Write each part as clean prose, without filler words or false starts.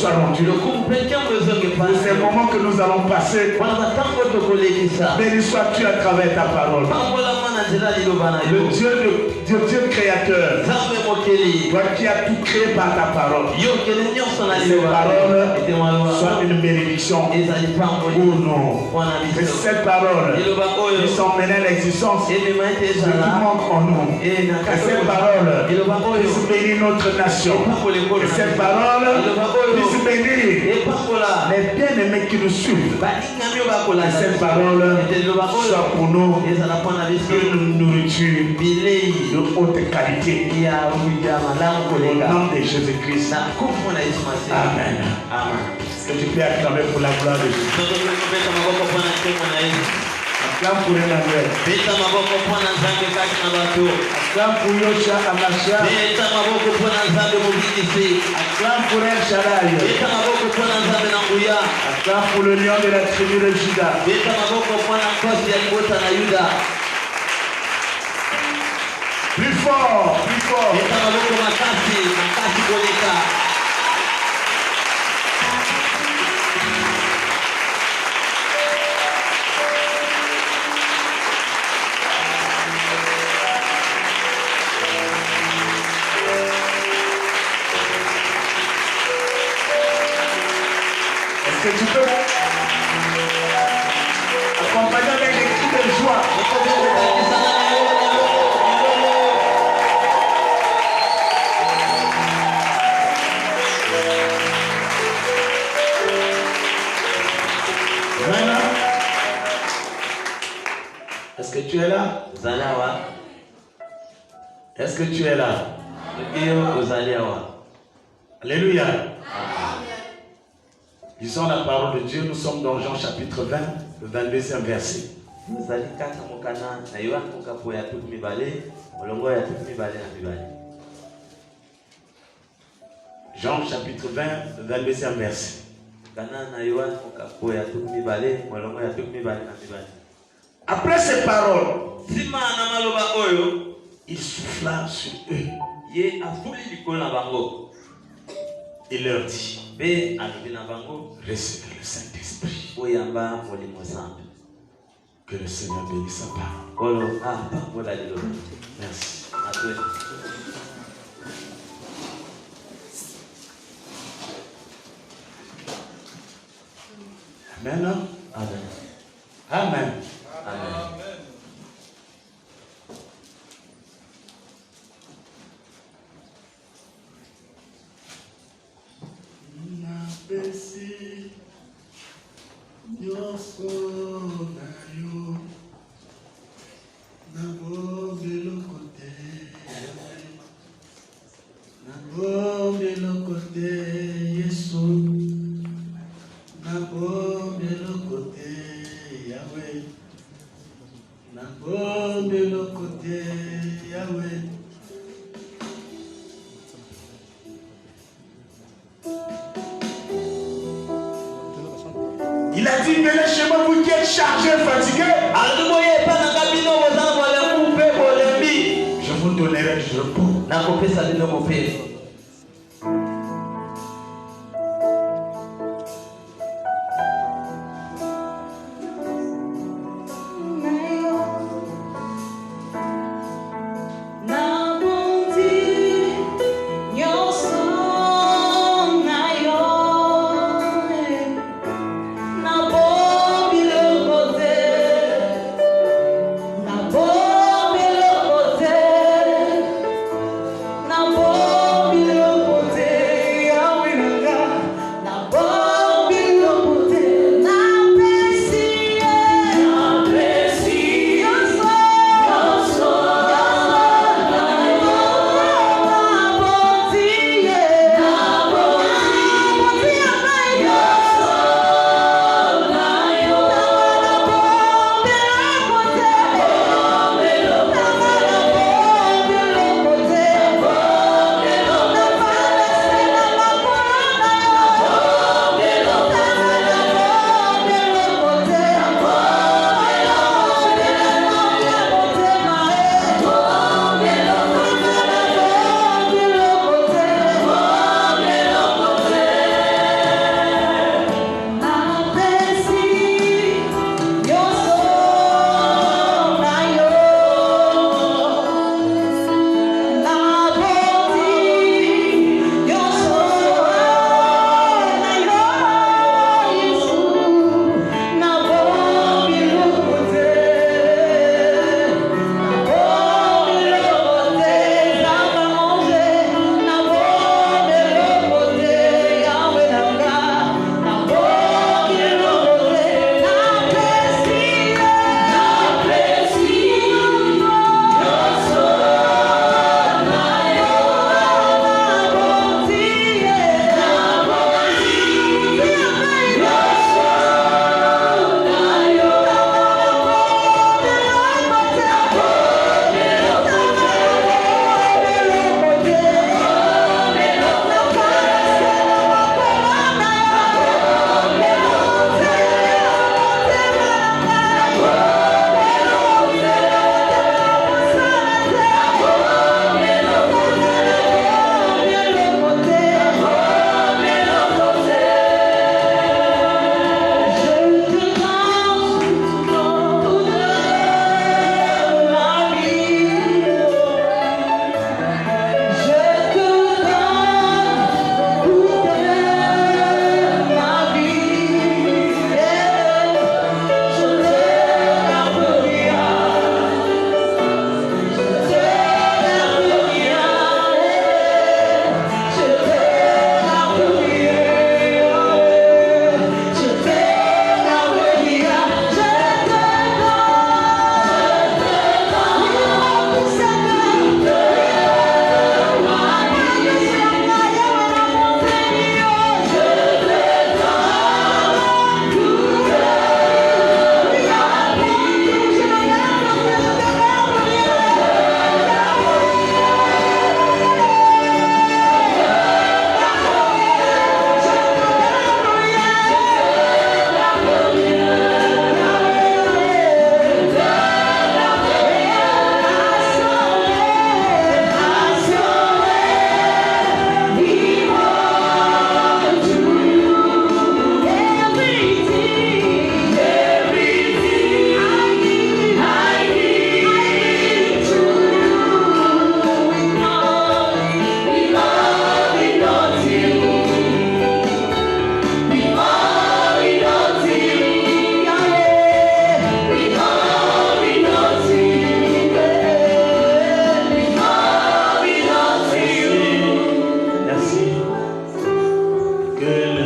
soit rendu. Pour ces moments que nous allons passer, bénis-sois-tu à travers ta parole. Le Dieu créateur, toi qui as tout créé par ta parole. Ces paroles soient une bénédiction pour nous. Que cette parole puisse emmener à l'existence ce qui manque en nous. Que cette parole puisse bénir notre nation. Que cette parole puisse bénir les bien-aimés qui nous suivent. Que cette parole soit pour nous une nourriture de haute qualité. Au nom de Jésus-Christ. Amen. Est-ce que tu peux acclamer pour la gloire de Jésus? Acclame pour Emmanuel. Acclame pour Yosha Amasha. Acclame pour El Shaddai. Acclame pour le lion de la tribu de Juda. Plus fort, plus fort. Est-ce que tu peux accompagner avec des cris de joie? Est-ce que tu es là? Est-ce que tu es là? Alléluia. Lisons la parole de Dieu. Nous sommes dans Jean chapitre 20, le 22e verset. Jean chapitre 20, le 22e verset. Après ces paroles, il souffla sur eux. Il leur dit, recevez le Saint-Esprit. Que le Seigneur bénisse sa parole. Merci. Amen. Amen. Amen. Amen. Il a dit, venez chez moi, vous qui êtes chargés, fatigués. Je vous donnerai du repos. Na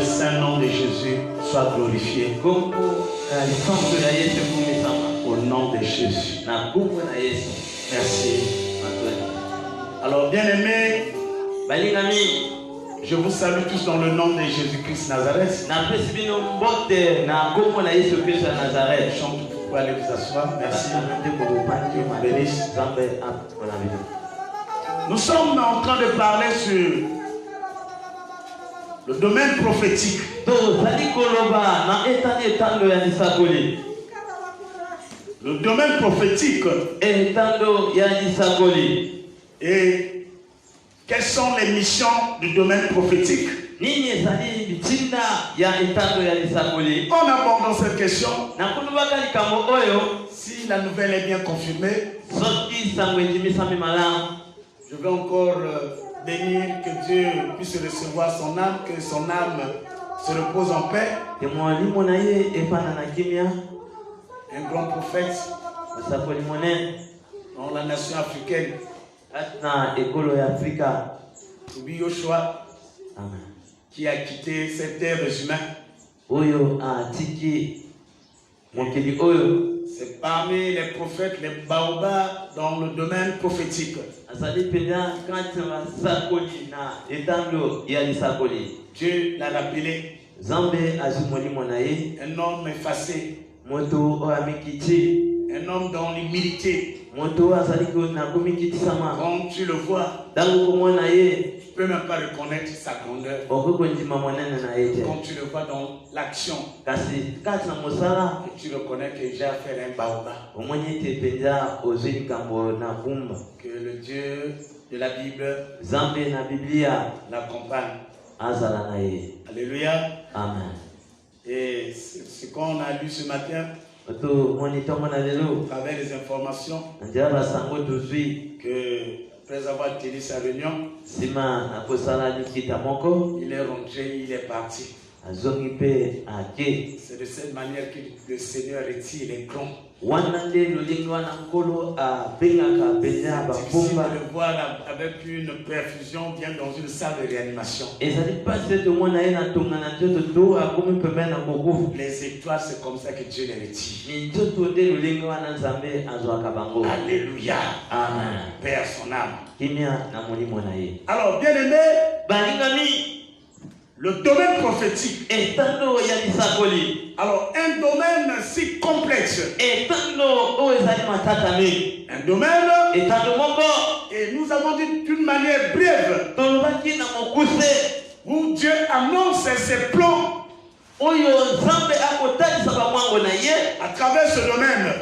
saint nom de Jésus soit glorifié. Au nom de Jésus. Merci. Alors, bien-aimés, je vous salue tous dans le nom de Jésus-Christ Nazareth. Chante, vous pouvez aller vous asseoir. Merci. Dieu vous bénisse. Nous sommes en train de parler sur le domaine prophétique. Le domaine prophétique. Et quelles sont les missions du domaine prophétique? En abordant cette question, si la nouvelle est bien confirmée, je vais encore bénir que Dieu puisse recevoir son âme, que son âme se repose en paix. Un grand prophète dans la nation africaine, Tobi Yoshua, qui a quitté cette terre des humains. C'est parmi les prophètes, les baobabs dans le domaine prophétique. Dieu l'a rappelé. Un homme effacé. Un homme dans l'humilité. Quand tu le vois, tu ne peux même pas reconnaître sa grandeur. Quand tu le vois dans l'action, tu reconnais que j'ai affaire à un baobab. Que le Dieu de la Bible l'accompagne. Alléluia. Amen. Et ce qu'on a lu ce matin, à travers les informations, que après avoir tenu sa réunion, il est rentré, il est parti. C'est de cette manière que le Seigneur retire les grands. C'est difficile de le voir avec une perfusion bien dans une salle de réanimation. Les étoiles, c'est comme ça que Dieu les retire. Alléluia. Amen. Père son âme. Alors, bien aimé, le domaine prophétique. Alors, un domaine si complexe. Un domaine. Et nous avons dit d'une manière brève où Dieu annonce ses plans à travers ce domaine.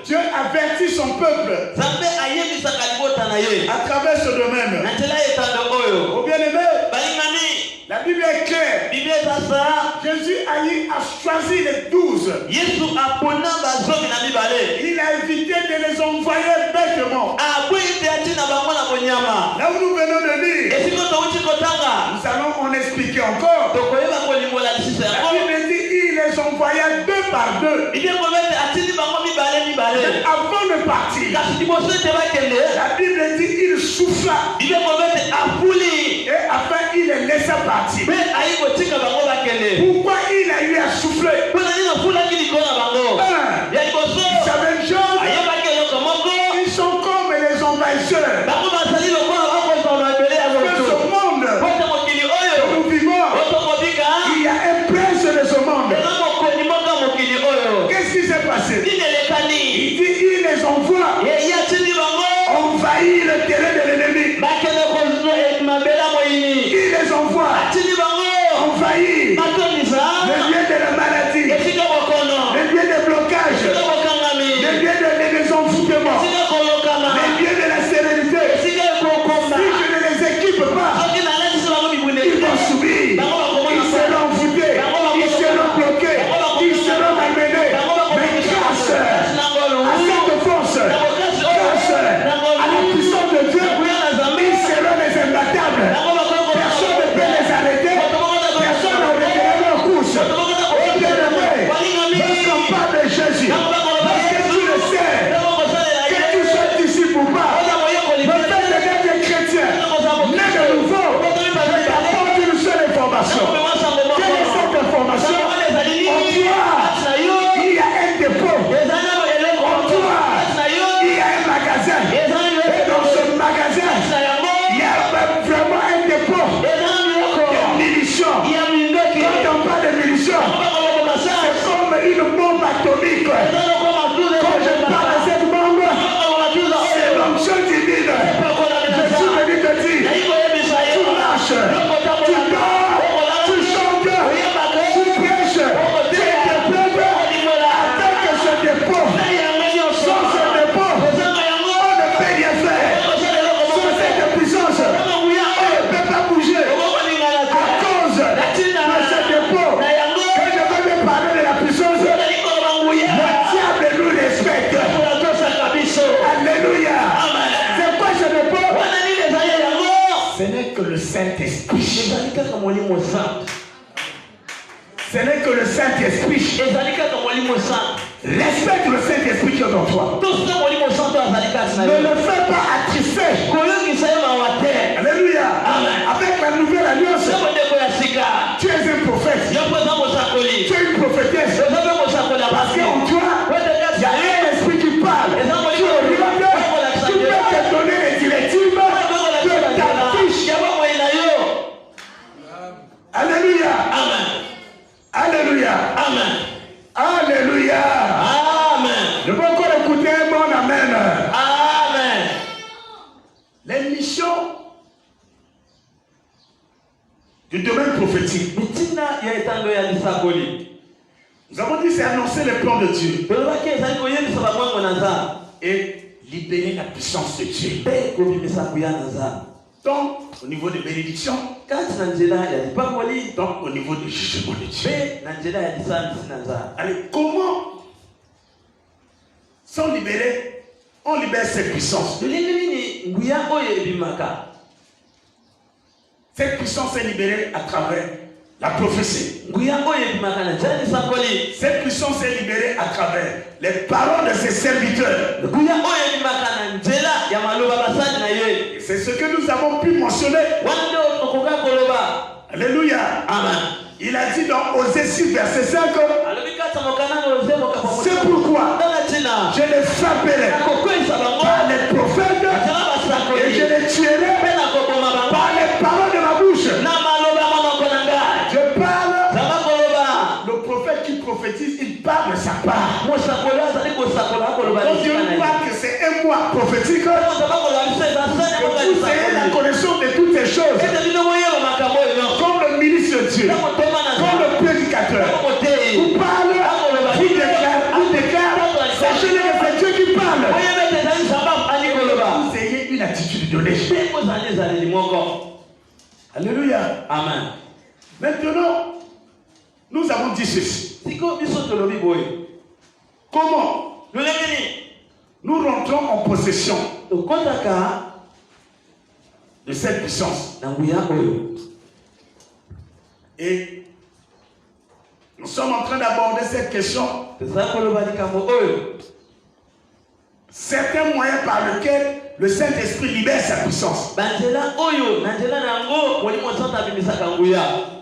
Dieu avertit son peuple à travers ce domaine. Oh bien-aimé, la Bible est claire. Jésus a choisi les 12. Il a évité de les envoyer bêtement. Là où nous venons de dire, nous allons en expliquer encore. La Bible dit il les envoya deux par deux. Avant de partir, la Bible dit il souffla. Et afin il les laissa partir. Pourquoi il a eu à souffler? Ils savaient une chose. Ils sont comme les envahisseurs. Ce monde nous vivons, il y a un prince de ce monde. Qu'est-ce qui s'est passé? Il dit il les envoie envahir le terrain de l'ennemi. Il les envoie atomique. Quand je parle de cette bombe, c'est l'onction divine. Je suis venu te dire, tu marches, tu dors, tu chantes, tu prêches, tu interprètes, avec ce dépôt. Sans ce dépôt, on ne peut rien faire. Sans cette puissance, on ne peut pas bouger. À cause de ce dépôt, quand je veux me parler de la puissance, le diable nous respecte. Alléluia. C'est quoi ce dépôt? Ce n'est que le Saint-Esprit. Ce n'est que le Saint-Esprit. Respecte le Saint-Esprit qui est en toi. Ne le fais pas attrister. Alléluia. Avec la nouvelle alliance, tu es un prophète. Tu es une prophétesse. Parce que en toi, il y a un esprit qui parle. Tu peux te donner les directives de ta fiche. Alléluia. Amen. Alléluia. Amen. Alléluia. Amen. Je peux encore écouter un bon amen. Amen. Les missions du domaine prophétique. Nous avons dit c'est annoncer les plans de Dieu et libérer la puissance de Dieu. Donc, au niveau des bénédictions, donc au niveau du jugement de Dieu. Allez, comment sont libérés? On libère cette puissance. Cette puissance est libérée à travers la prophétie. Cette puissance est libérée à travers les paroles de ses serviteurs. C'est ce que nous avons pu mentionner. Alléluia. Amen. Il a dit dans Osée 6, verset 5, c'est pourquoi je les frapperai par les prophètes et je les tuerai par les paroles de ma bouche. Je parle, le prophète qui prophétise, il parle de sa part. Quand Dieu parle que c'est un mois prophétique, que vous ayez la connaissance de toutes ces choses. Comme le ministre de Dieu, comme le prédicateur, vous parlez, vous déclare, sachez que c'est Dieu qui parle. Vous ayez une attitude donnée. Alléluia. Amen. Maintenant, nous avons dit ceci. Comment nous rentrons en possession de cette puissance? Et nous sommes en train d'aborder cette question. Certains moyens par lesquels le Saint-Esprit libère sa puissance.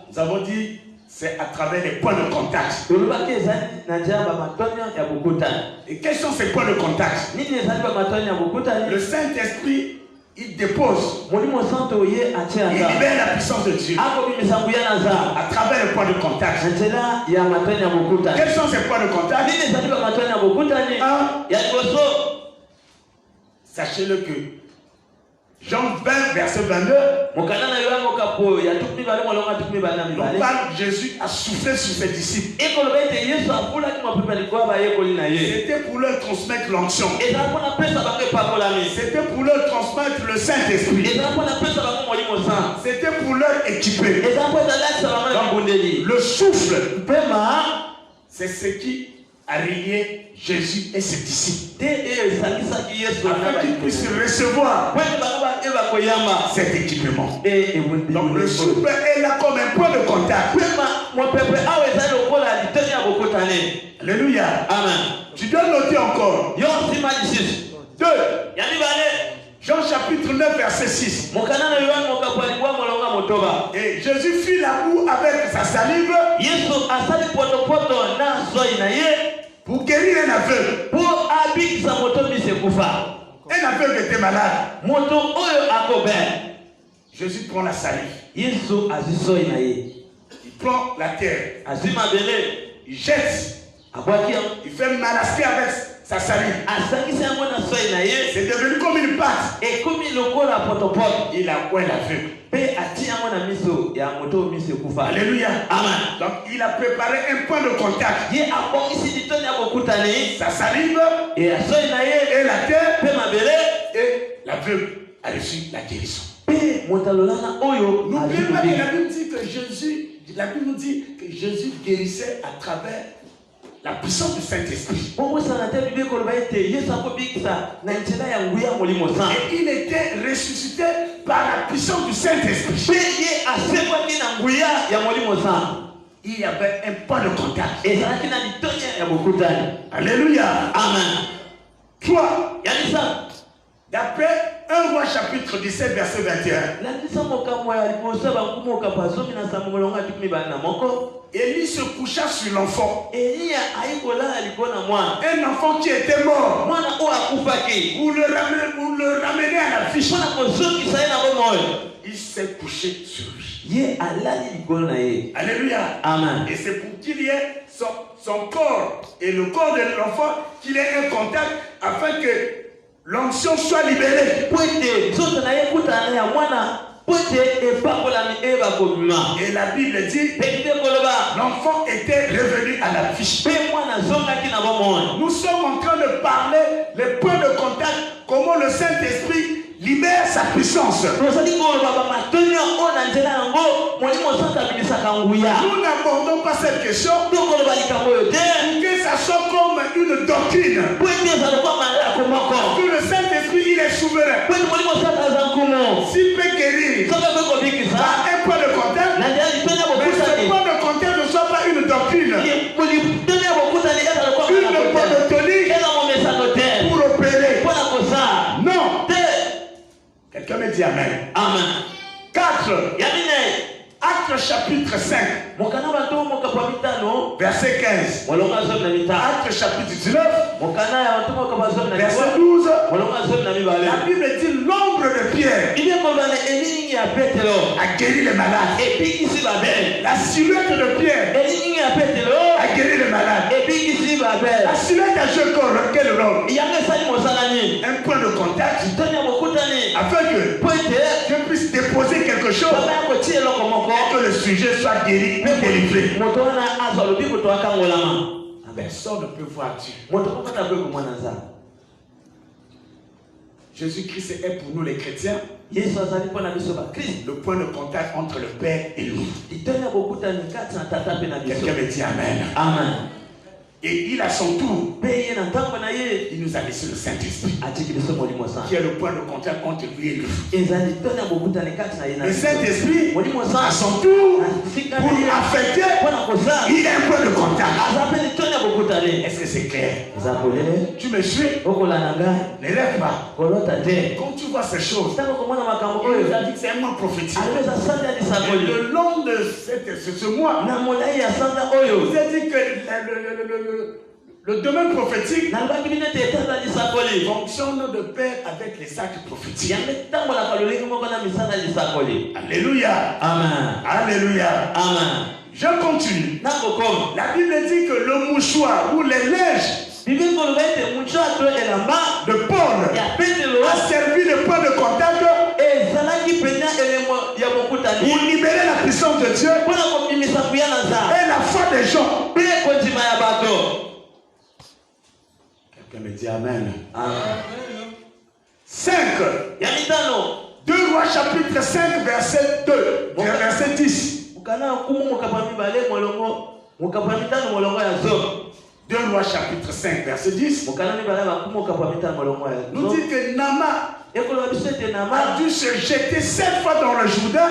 Nous avons dit, c'est à travers les points de contact. Et quels sont ces points de contact? Le Saint-Esprit, il dépose. Il libère la puissance de Dieu à travers les points de contact. Quels sont ces points de contact? Sachez-le que Jean 20, verset 22, nous parle Jésus a soufflé sur ses disciples. C'était pour leur transmettre l'onction. C'était pour leur transmettre le Saint-Esprit. C'était pour leur équiper. Le souffle, c'est ce qui a relié Jésus et ses disciples afin qu'ils puissent recevoir cet équipement. Donc le souffle est là comme un point de contact. Alléluia. Amen. Tu dois noter encore. 2. Jean chapitre 9 verset 6. Et Jésus fit l'amour avec sa salive pour guérir un aveugle. Un aveugle était malade. Jésus prend la salive. Il prend la terre. Il jette Il fait malasker avec sa salive. C'est devenu comme une pâte. Il a quoi l'aveugle. Alléluia. Amen. Donc il a préparé un point de contact. Sa salive et la terre et l'aveugle a reçu la guérison. N'oubliez pas que la Bible dit que Jésus, guérissait à travers la puissance du Saint-Esprit. Et il était ressuscité par la puissance du Saint-Esprit. Il y avait un point de contact. Alléluia. Amen. 3. D'après 1 Roi chapitre 17 verset 21. Élie se coucha sur l'enfant. Un enfant qui était mort. Vous le ramenez à la fiche. Il s'est couché sur lui. Alléluia. Amen. Et c'est pour qu'il y ait son corps et le corps de l'enfant, qu'il ait un contact afin que l'onction soit libérée. Et la Bible dit l'enfant était revenu à la fiche. Nous sommes en train de parler les points de contact, comment le Saint-Esprit libère sa puissance. Nous n'abordons pas cette question pour que ça soit comme une doctrine. Que le Saint-Esprit, il est souverain. S'il peut guérir par un point de contact, mais ce point de contact ne soit pas une doctrine, une monotonie pour opérer. Non. Quelqu'un me dit Amen. Amen. 4. Acte chapitre 5. Verset 15. Acte chapitre 19. Verset 12. La Bible dit l'ombre de Pierre a guéri les malades. La silhouette de Pierre a guéri les malades. La silhouette a joué quel rôle? Un point de contact afin que je puisse déposer quelque chose et que le sujet soit guéri ou délivré. Personne ne peut voir Dieu. Jésus-Christ est pour nous les chrétiens le point de contact entre le Père et nous. Quelqu'un me dit Amen. Amen. Et il a son tour. Il nous a laissé le Saint-Esprit, qui est le point de contact entre lui et nous. Le Saint-Esprit, à son tour, pour nous affecter, il a un point de contact. Est-ce que c'est clair? Tu me suis? Ne lève pas. Quand tu vois ces choses, il nous a dit que c'est un mois prophétique. Le long de ce mois, il nous a dit que le domaine prophétique fonctionne de pair avec les actes prophétiques. Alléluia. Amen. Alléluia. Amen. Je continue. La Bible dit que le mouchoir ou les linges de Paul a servi de point de contact pour libérer la puissance de Dieu et la foi des gens. Quelqu'un me dit Amen. Amen. 5. 2 Rois chapitre 5 verset 2. Verset 10. 2 Rois chapitre 5 verset 10. Nous dit que Nama a dû se jeter 7 fois dans le Jourdain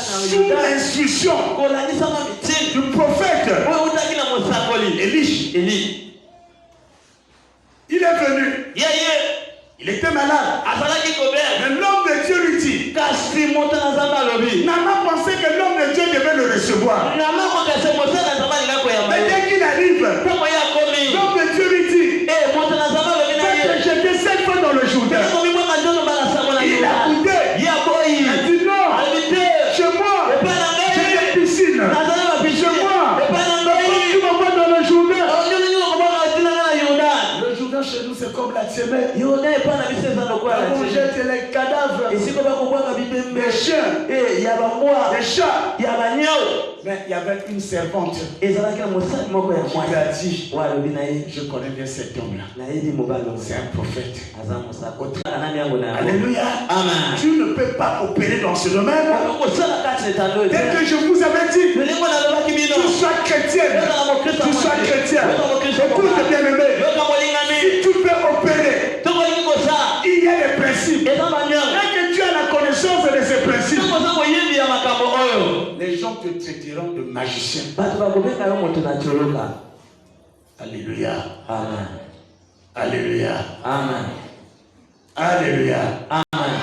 sous l'instruction du prophète Élie. Il est venu. Il était malade. Mais l'homme de Dieu lui dit. Nama pensait que l'homme de Dieu devait le recevoir. Mais dès qu'il arrive, l'homme de Dieu lui dit. J'étais 7 fois dans le Jourdain. Il a goûté. Il a dit non. Chez moi, j'ai des piscines. Chez moi, tu me vois c'est comme la Tchémé. On jette les cadavres. des chiens, des chats. Mais il y avait une servante qui a dit, je connais bien cet homme-là. C'est un prophète. Alléluia. Amen. Tu ne peux pas opérer dans ce domaine. Tel que je vous avais dit, tu sois chrétien. Tu sois chrétien. Écoute bien aimé. Si tu peux opérer, il y a des principes. Dès que tu as la connaissance de ces principes, les gens te traiteront de magicien. Alléluia. Amen. Alléluia. Amen. Alléluia. Amen.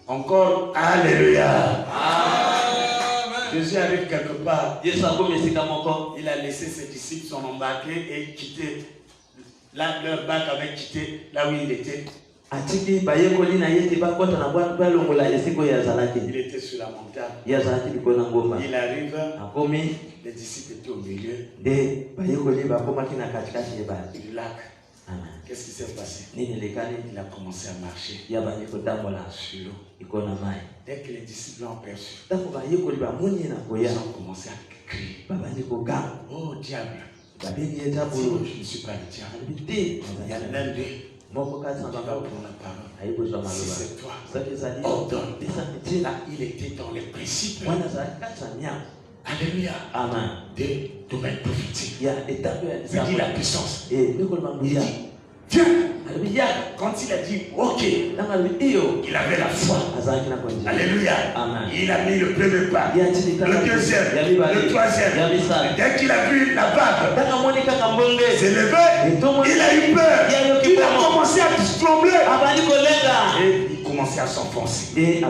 Encore Alléluia. Amen. Jésus arrive quelque part. Il a laissé ses disciples s'en embarquer et quitter. Là, leur bac avait quitté là où il était. Il était sur la montagne. Il arrive. Les disciples étaient au milieu du lac. Qu'est-ce qui s'est passé? Il a commencé à marcher sur l'eau. Dès que les disciples l'ont aperçu, ils ont commencé à crier. Oh diable! Je ne suis pas le diable. Il y a l'un d'eux. On va prendre la parole. Si c'est toi, ordonne. Là, il était dans les principes. Alléluia. Amen. Des domaines prophétiques. Il dit la puissance. Il dit, viens. Quand il a dit ok, il avait la foi. Alléluia. Amen. Il a mis le premier pas, le deuxième, le troisième. Dès qu'il a vu la vague s'élever, il a eu peur. Il a commencé à trembler. Et il commençait à s'enfoncer.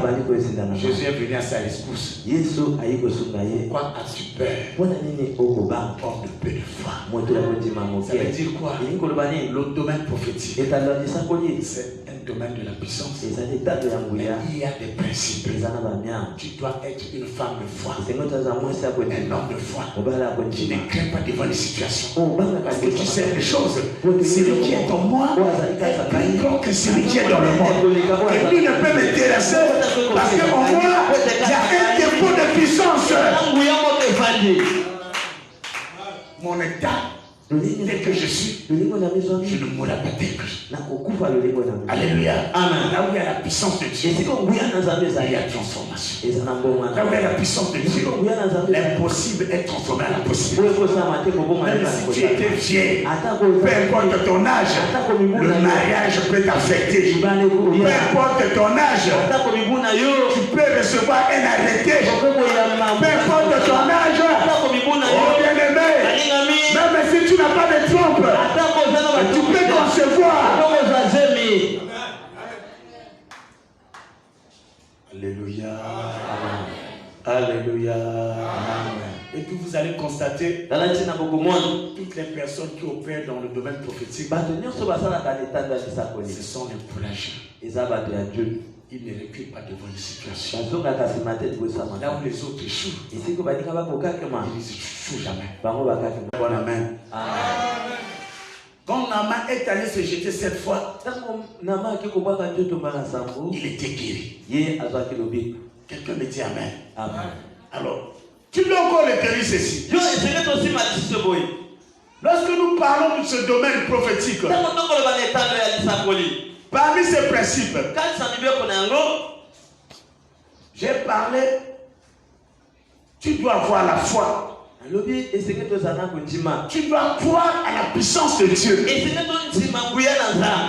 Jésus est venu à sa rescousse. Pourquoi as-tu peur? Homme de peu de foi. Ça veut dire quoi? Le domaine prophétique, c'est un domaine de la puissance. Mais il y a des principes. Tu dois être une femme de foi, un homme de foi qui ne craint pas devant les situations. Parce que tu sais les choses. Celui qui est en moi est plus grand que celui qui est dans le monde. Et lui ne peut m'intéresser parce qu'en moi, il y a un dépôt de puissance. Mon état, tel que je suis, je ne mourrai pas tel que je suis. Alléluia. Amen. Là où il y a la puissance de Dieu, il y a transformation. Là où il y a la puissance de Dieu, l'impossible est transformé à la possible. Même si tu étais vieille, peu importe ton âge, le mariage peut t'affecter. Peu importe ton âge, tu peux recevoir un arrêté. Peu importe ton âge, oh bien-aimé, même si tu n'as pas de trompe, tu peux concevoir. Alléluia. Alléluia. Et puis vous allez constater toutes les personnes qui opèrent dans le domaine prophétique, ce sont les courageux. Ils ne reculent pas devant une situation. Là où les autres échouent, ils n'échouent jamais. Bon amen. Quand Naaman est allé se jeter cette fois, il était guéri. Quelqu'un me dit amen. Amen. Alors, tu dois encore retenir ceci. Lorsque nous parlons de ce domaine prophétique, parmi ces principes, j'ai parlé, tu dois avoir la foi. Tu dois croire à la puissance de Dieu.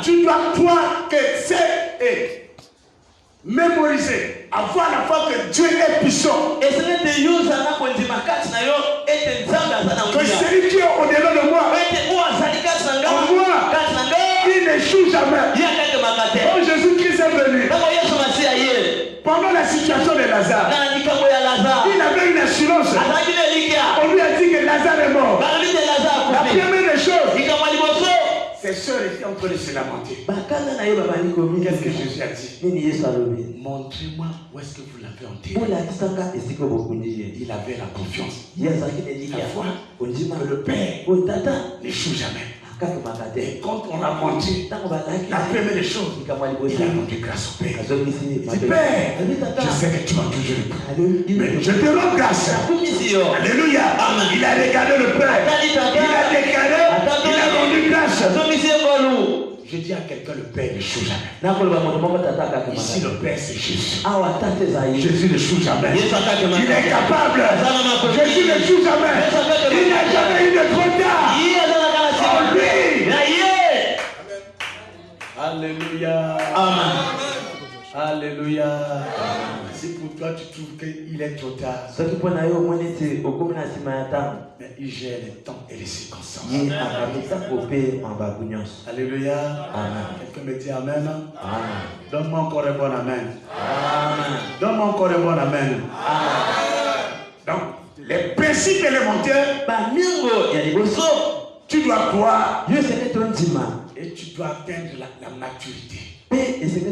Tu dois croire que c'est mémoriser, avoir la foi que Dieu est puissant. Que celui qui est au-delà de moi, en moi, il n'échoue jamais. Oh, Jésus-Christ est venu. Pendant la situation de Lazare, il avait une assurance. On lui a dit que Lazare est mort. La première des choses, ses soeurs étaient en train de se lamenter. Qu'est-ce que Jésus a dit? Montrez-moi où est-ce que vous l'avez enterré. Il avait la confiance, la foi, que le Père n'échoue jamais. Et quand on a menti, la première des choses, il a rendu grâce au Père. Il dit, Père, je sais que tu m'as toujours écouté, mais je te rends grâce. Alléluia. Il a regardé le Père. Il a déclaré, il a rendu grâce. Je dis à quelqu'un, le Père ne choue jamais. Ici, le Père, c'est Jésus. Jésus ne choue jamais. Il est capable. Jésus ne choue jamais. Il n'a jamais eu de trop tard. Oh, lui. Alléluia. Amen. Alléluia. Si pour toi tu trouves qu'il est trop tard, mais il gère les temps et les circonstances. Alléluia. Amen. Quelqu'un me dit Amen. Amen. Donne-moi encore un bon Amen. Amen. Donne-moi encore un bon Amen. Amen. Donc, les principes élémentaires, tu dois croire et tu dois atteindre la maturité. Si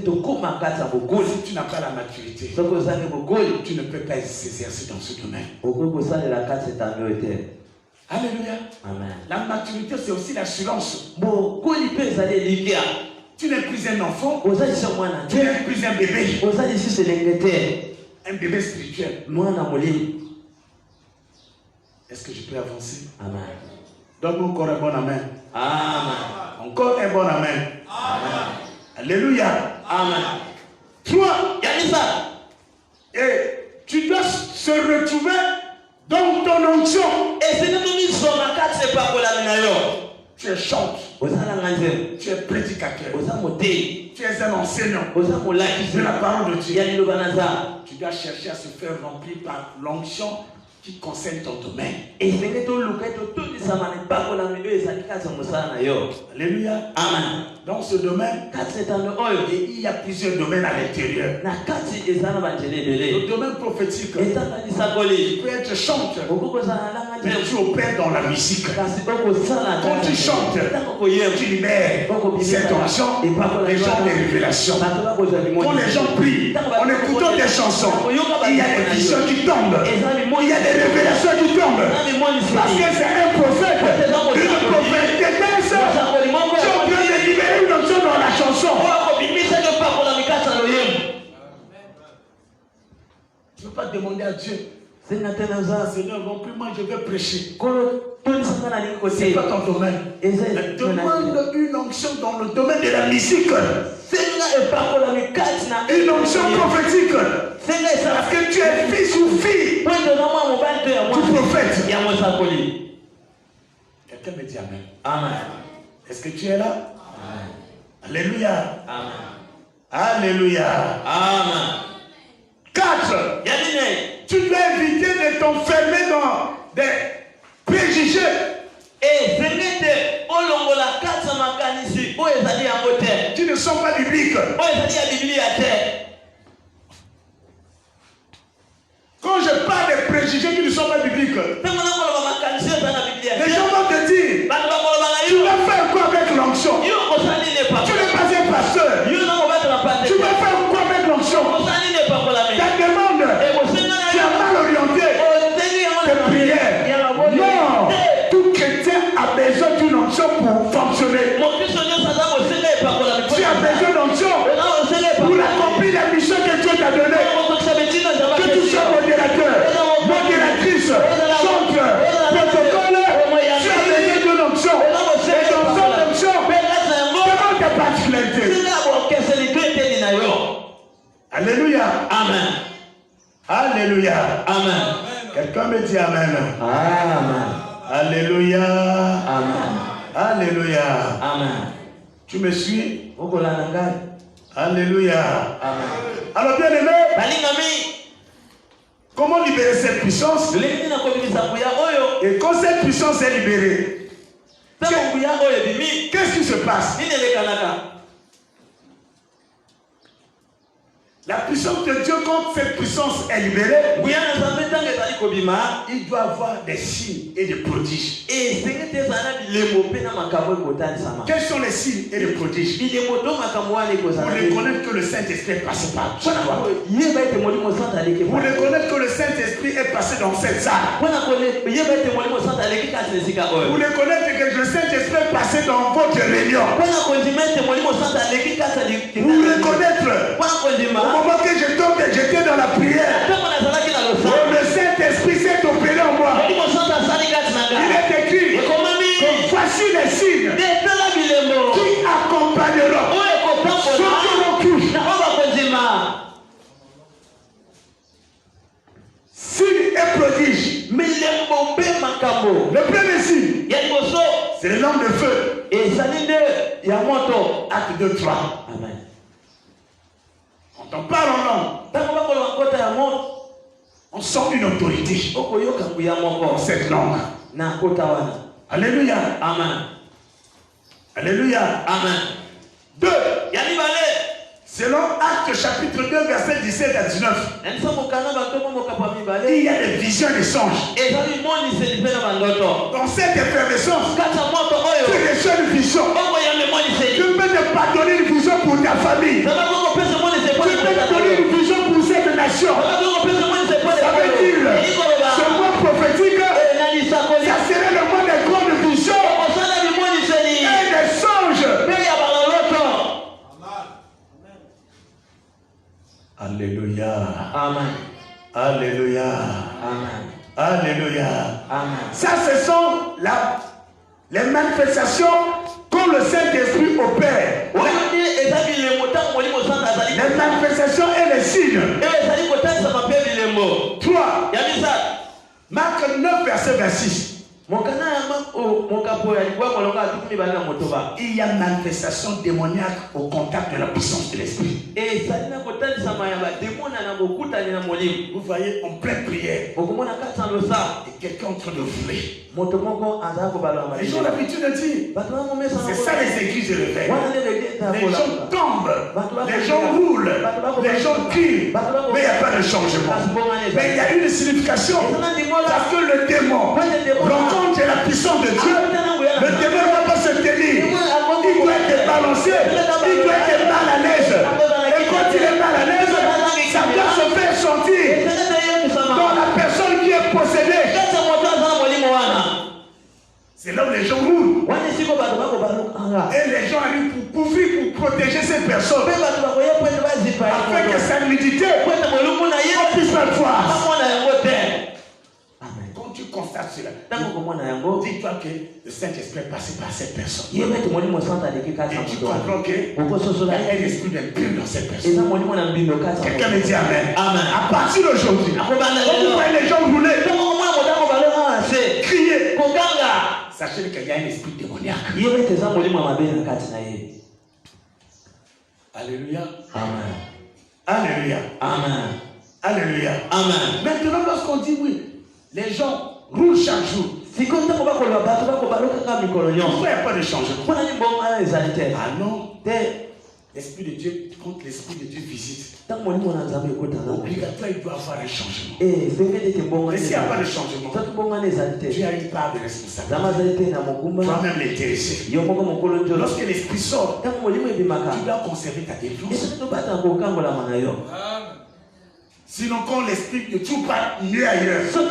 tu n'as pas la maturité, tu ne peux pas s'exercer dans ce domaine. Alléluia. Amen. La maturité, c'est aussi l'assurance. Tu n'es plus un enfant, tu n'es plus un bébé. Un bébé spirituel. Est-ce que je peux avancer? Amen. Donne-moi encore un bon Amen. Amen. Encore un bon Amen. Amen. Alléluia. Amen. Toi, et tu dois se retrouver dans ton onction. Et c'est nous tu es chante, tu es prédicateur, tu es un enseignant de la parole de Dieu. Tu dois chercher à se faire remplir par l'onction qui concerne ton domaine. Alléluia. Amen. Dans ce domaine, et il y a plusieurs domaines à l'intérieur. Le domaine prophétique, tu peux être chanteur, mais tu opères dans la musique. Quand tu chantes, tu libères cette onction, les gens des révélations. Quand les gens prient, en écoutant des chansons, il y a des visions qui tombent. Il y a des révélations qui tombent. Parce que c'est un prophète, une prophétesse. Tu es en train de libérer une onction dans la chanson. Tu ne peux pas demander à Dieu, Seigneur, remplis-moi, je vais prêcher. C'est pas ton domaine. Demande une onction dans le domaine de la musique. Une onction prophétique. Parce que tu es fils ou fille du prophète. Quelqu'un me dit Amen. Amen. Est-ce que tu es là? Amen. Alléluia. Amen. Alléluia. Amen. 4. Tu dois éviter de t'enfermer dans des préjugés. Qui ne sont pas bibliques. Quand je parle des préjugés qui ne sont pas bibliques, les gens vont te dire, tu vas faire quoi avec l'onction? Tu n'es pas un pasteur. Tu vas faire quoi avec l'onction? Ta demande, tu as mal orienté tes prières. Non, tout chrétien a besoin d'une onction pour fonctionner. Tu as besoin d'onction pour accomplir la mission que Dieu t'a donnée. Que tu sois modérateur, modératrice, chanteur, protocole, tu as besoin d'une onction. Et dans cette onction, comment ta particularité? Alléluia. Amen. Alléluia. Amen. Quelqu'un me dit Amen. Amen. Alléluia. Amen. Alléluia. Amen. Tu me suis? Alléluia. Amen. Alors bien aimé, comment libérer cette puissance? Et quand cette puissance est libérée, qu'est-ce qui se passe? La puissance de Dieu, quand cette puissance est libérée, il doit avoir des signes et des prodiges. Quels sont les signes et les prodiges? Pour reconnaître que le Saint-Esprit est passé par toi. Pour reconnaître que le Saint-Esprit est passé dans cette salle. Pour reconnaître que le Saint-Esprit est passé dans votre réunion. Pour reconnaître au moment que j'étais dans la prière, le Saint-Esprit s'est opéré en moi. Il est écrit que voici les signes qui accompagneront ceux qui auront cru. Signe et prodige. Le premier signe, c'est le lampe de feu. Acte 2, 3. Amen. Quand on parle en langue, on sent une autorité dans cette langue. Alléluia. Amen. Alléluia. Amen. 2. Selon Actes chapitre 2, verset 17 à 19. Il y a des visions et des songes. Dans cette effervescence, tu reçois une vision. Tu peux te pardonner une vision pour ta famille. Tu peux te donner une vision pour cette nation. Ça veut dire, ce mois prophétique, ça serait le mois des grandes visions et des songes. Alléluia. Amen. Alléluia. Amen. Alléluia. Amen. Ça, ce sont les manifestations quand le Saint-Esprit opère. Les manifestations et les signes. 3. Marc 9, verset 26. Il y a manifestation démoniaque au contact de la puissance de l'esprit. Vous voyez, en pleine prière, et quelqu'un en train de vouler. Les gens ont l'habitude de dire, c'est ça les églises de l'éveil. Les gens tombent, les gens roulent, les gens crient, mais il n'y a pas de changement. Mais il y a une signification, parce que le démon rencontre la puissance de Dieu. Le démon ne va pas se tenir. Il doit être balancé, il doit être mal à l'aise. Et quand il est mal à l'aise, ça doit se faire sentir dans la personne qui est possédée. C'est là où les gens roulent. Et les gens arrivent pour couvrir, pour protéger ces personnes. Afin que sa nudité on puisse la voir. Quand tu constates cela, dis-toi que le Saint-Esprit est passé par cette personne. Et tu comprends qu'il y a un esprit d'impur dans cette personne. Quelqu'un me dit Amen. Amen. À partir d'aujourd'hui, quand vous voyez les gens rouler, crier, sachez qu'il y a un esprit démoniaque. Alléluia. Amen. Alléluia. Amen. Alléluia. Amen. Maintenant, lorsqu'on dit oui, les gens roulent chaque jour. Pourquoi il n'y a pas de changement? Ah non. L'Esprit de Dieu, quand l'Esprit de Dieu visite, obligatoire, il doit avoir un changement. Mais s'il n'y a pas de changement, Dieu a une part de responsabilité. Toi-même l'intéressé. Lorsque l'Esprit sort, tu dois conserver ta défense. Sinon, quand l'Esprit ne trouve pas mieux ailleurs, quand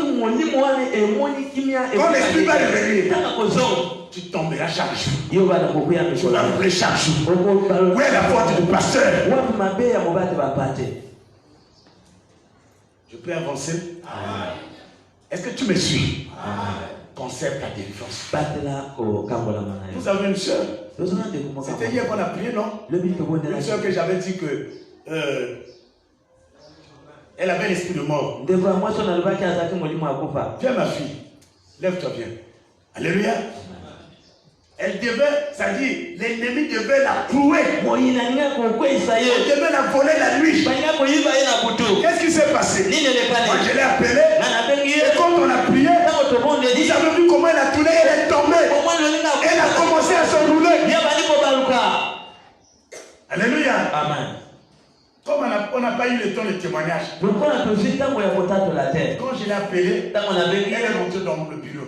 l'Esprit va revenir, tu tomberas chaque jour. Tu vas rouler chaque jour. Où est la porte du pasteur? Je peux avancer? Amen. Est-ce que tu me suis? Amen. Conserve ta défense. Vous avez une soeur? C'était hier qu'on a prié, non? Une soeur que j'avais dit que elle avait l'esprit de mort. Viens ma fille, lève-toi bien. Alléluia. Elle devait, c'est-à-dire l'ennemi devait la clouer. Il devait la voler la nuit. Qu'est-ce qui s'est passé? Moi je l'ai appelée. Et quand on a prié, vous avez vu comment elle a tourné, elle est tombée. Elle a commencé à se rouler. Alléluia. Amen. Comme on n'a pas eu le temps de témoignage, quand je l'ai appelée, elle est montée dans le bureau.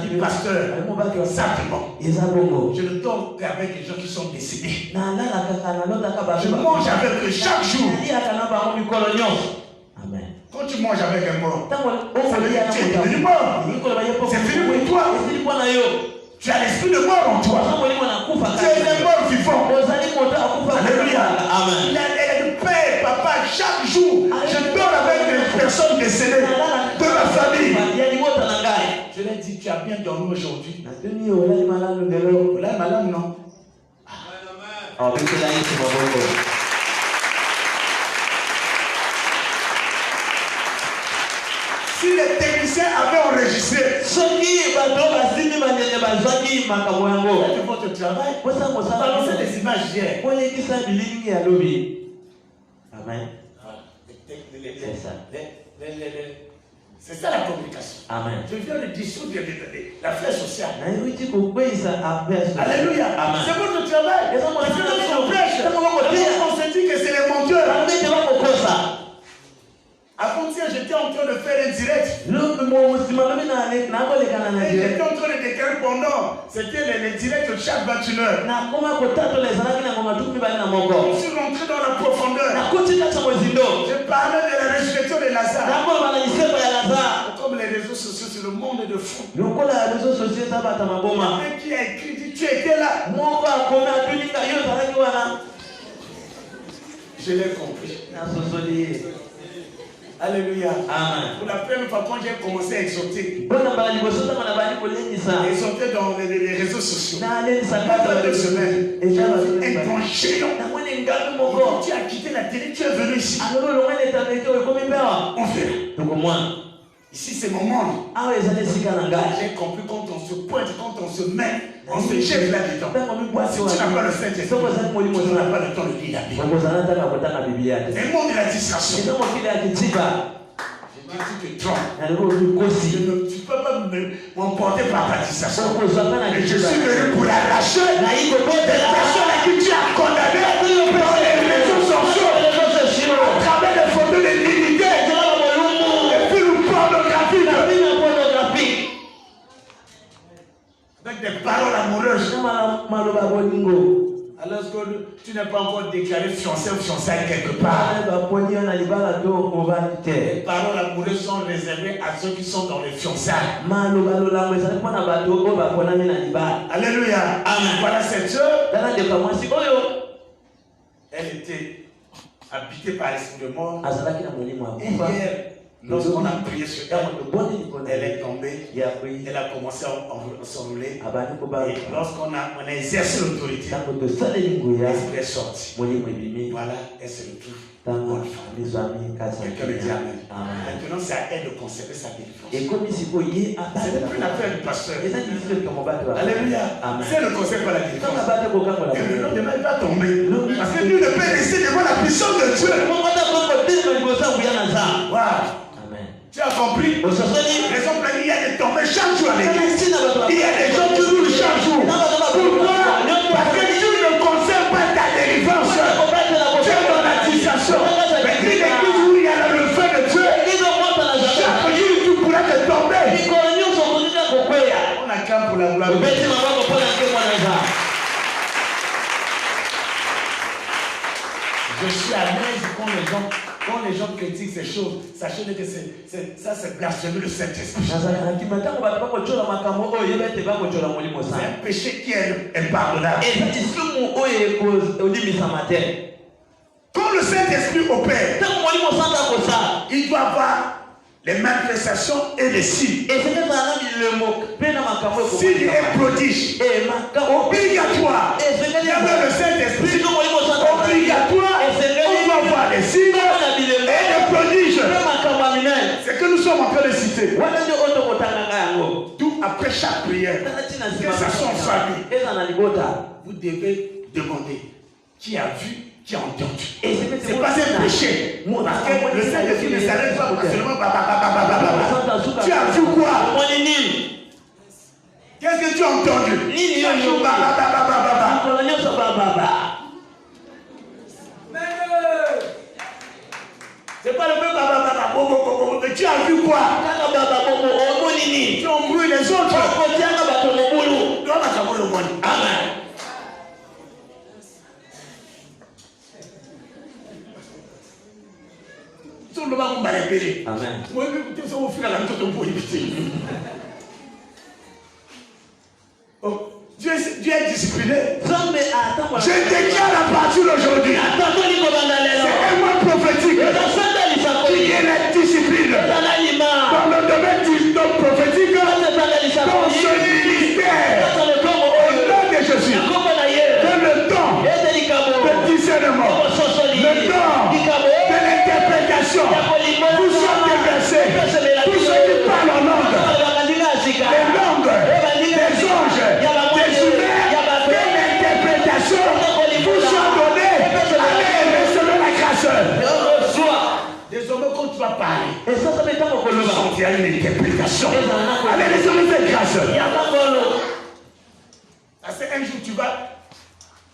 Du pasteur, simplement. Je ne dors qu'avec les gens qui sont décédés. Je mange avec eux chaque jour. Amen. Quand tu manges avec un mort, ça veut dire que tu es devenu mort. C'est fini pour toi. Tu as l'esprit de mort en toi. Tu es un mort vivant. Alléluia. Amen. Il a dit, Père, papa, chaque jour, je dors avec des personnes décédées de ma famille. Je lui ai dit, tu as bien dormi aujourd'hui. Madame, non. Si les techniciens avaient enregistré votre travail, balancer des images hier. Amen. C'est ça la communication. Amen. Je viens de dissoudre la flèche sociale. Alléluia. Amen. C'est votre travail. Je viens de votre flèche. On se dit que c'est les menteurs. Avant-hier, j'étais en train de faire un direct. Et j'étais en train de déclarer pendant. C'était les directs de chaque 21 heures. Je suis rentré dans la profondeur. Je parlais de la résurrection de Lazare. Comme les réseaux sociaux, c'est le monde de fou. Il y a un qui a écrit, dit, tu étais là. Je l'ai compris. Alléluia. Amen. Pour la première fois, quand j'ai commencé à exhorter dans les réseaux sociaux, pendant 2 semaines, j'ai vu un grand géant. Tu as quitté la télé, tu es venu ici. On fait. Ici, c'est mon monde. J'ai compris quand on se pointe, quand on se met, on se jette là-dedans. Si tu n'as pas le Saint-Esprit, tu n'auras pas le temps de lire la Bible. C'est le monde de la distraction. Je dis, tu te trompes. Tu ne peux pas m'emporter par ta distraction. Et je suis venu pour l'arracher des personnes à qui tu as condamné dans les réseaux sociaux, à travers les photos de l'unité et puis le pornographique. Avec des paroles amoureuses. Alors que tu n'as pas encore déclaré fiancé ou fiançailles quelque part. Les paroles amoureuses sont réservées à ceux qui sont dans les fiançailles. Alléluia. Amen. Voilà cette sœur. Elle était habitée par l'esprit de mort. Et hier, lorsqu'on a prié sur elle, elle est tombée, elle a commencé à s'enrouler. Et lorsqu'on a exercé l'autorité, l'esprit est sorti. Voilà, elle se retrouve. Quelqu'un me dit Amen. Maintenant, c'est à elle de conserver sa délivrance. Ce n'est plus l'affaire du pasteur. Alléluia. Si elle ne conserve pas la délivrance, le nom de Dieu va tomber. Parce que Dieu ne peut rester devant la puissance de Dieu. Voilà. Tu as compris? Raison pour laquelle il y a des tombées chaque jour à l'église. Il y a des gens qui roulent chaque jour. Pourquoi? Parce que Dieu ne conserve pas ta délivrance. Tu es dans la distraction. Mais une église où il y a le feu de Dieu, chaque jour tu pourras te tomber. On acclame pour la gloire de Dieu. Je suis à l'aise quand les gens critiquent ces choses. Sachez que ça c'est blasphémer le Saint-Esprit. C'est un péché qui est impardonnable. Quand le Saint-Esprit opère, il doit avoir les manifestations et les signes. Signes et prodiges. Obligatoire. Il y a le Saint-Esprit. Obligatoire. On doit voir les signes et les prodiges. C'est que nous sommes en train de citer. Tout après chaque prière, que ça soit en famille, vous devez demander qui a vu, qui a entendu. C'est pas un péché. Parce que le Saint-Esprit ne s'arrête pas seulement. Tu as vu quoi? Qu'est-ce que tu as entendu? C'est pas le peu mais tu as vu quoi? Tu embrouilles les autres. Amen. Tout le monde va appelé. Amen. Moi, écoutez, ça au final, la méthode pour éviter. Dieu est discipliné. Je déclare à partir d'aujourd'hui. C'est un mois prophétique. Il y a la discipline. Dans le domaine du don prophétique, dans ce ministère, au nom de Jésus, que le don de discernement, le don de l'interprétation, vous soit déversé. Tous ceux qui parlent en langue, les langues, des anges, des humains, de l'interprétation, vous soit donné. Allez, recevez la grâce. Désormais, quand tu vas parler, tu sentiras une interprétation. Allez, recevez cette grâce. Parce qu'un jour, tu vas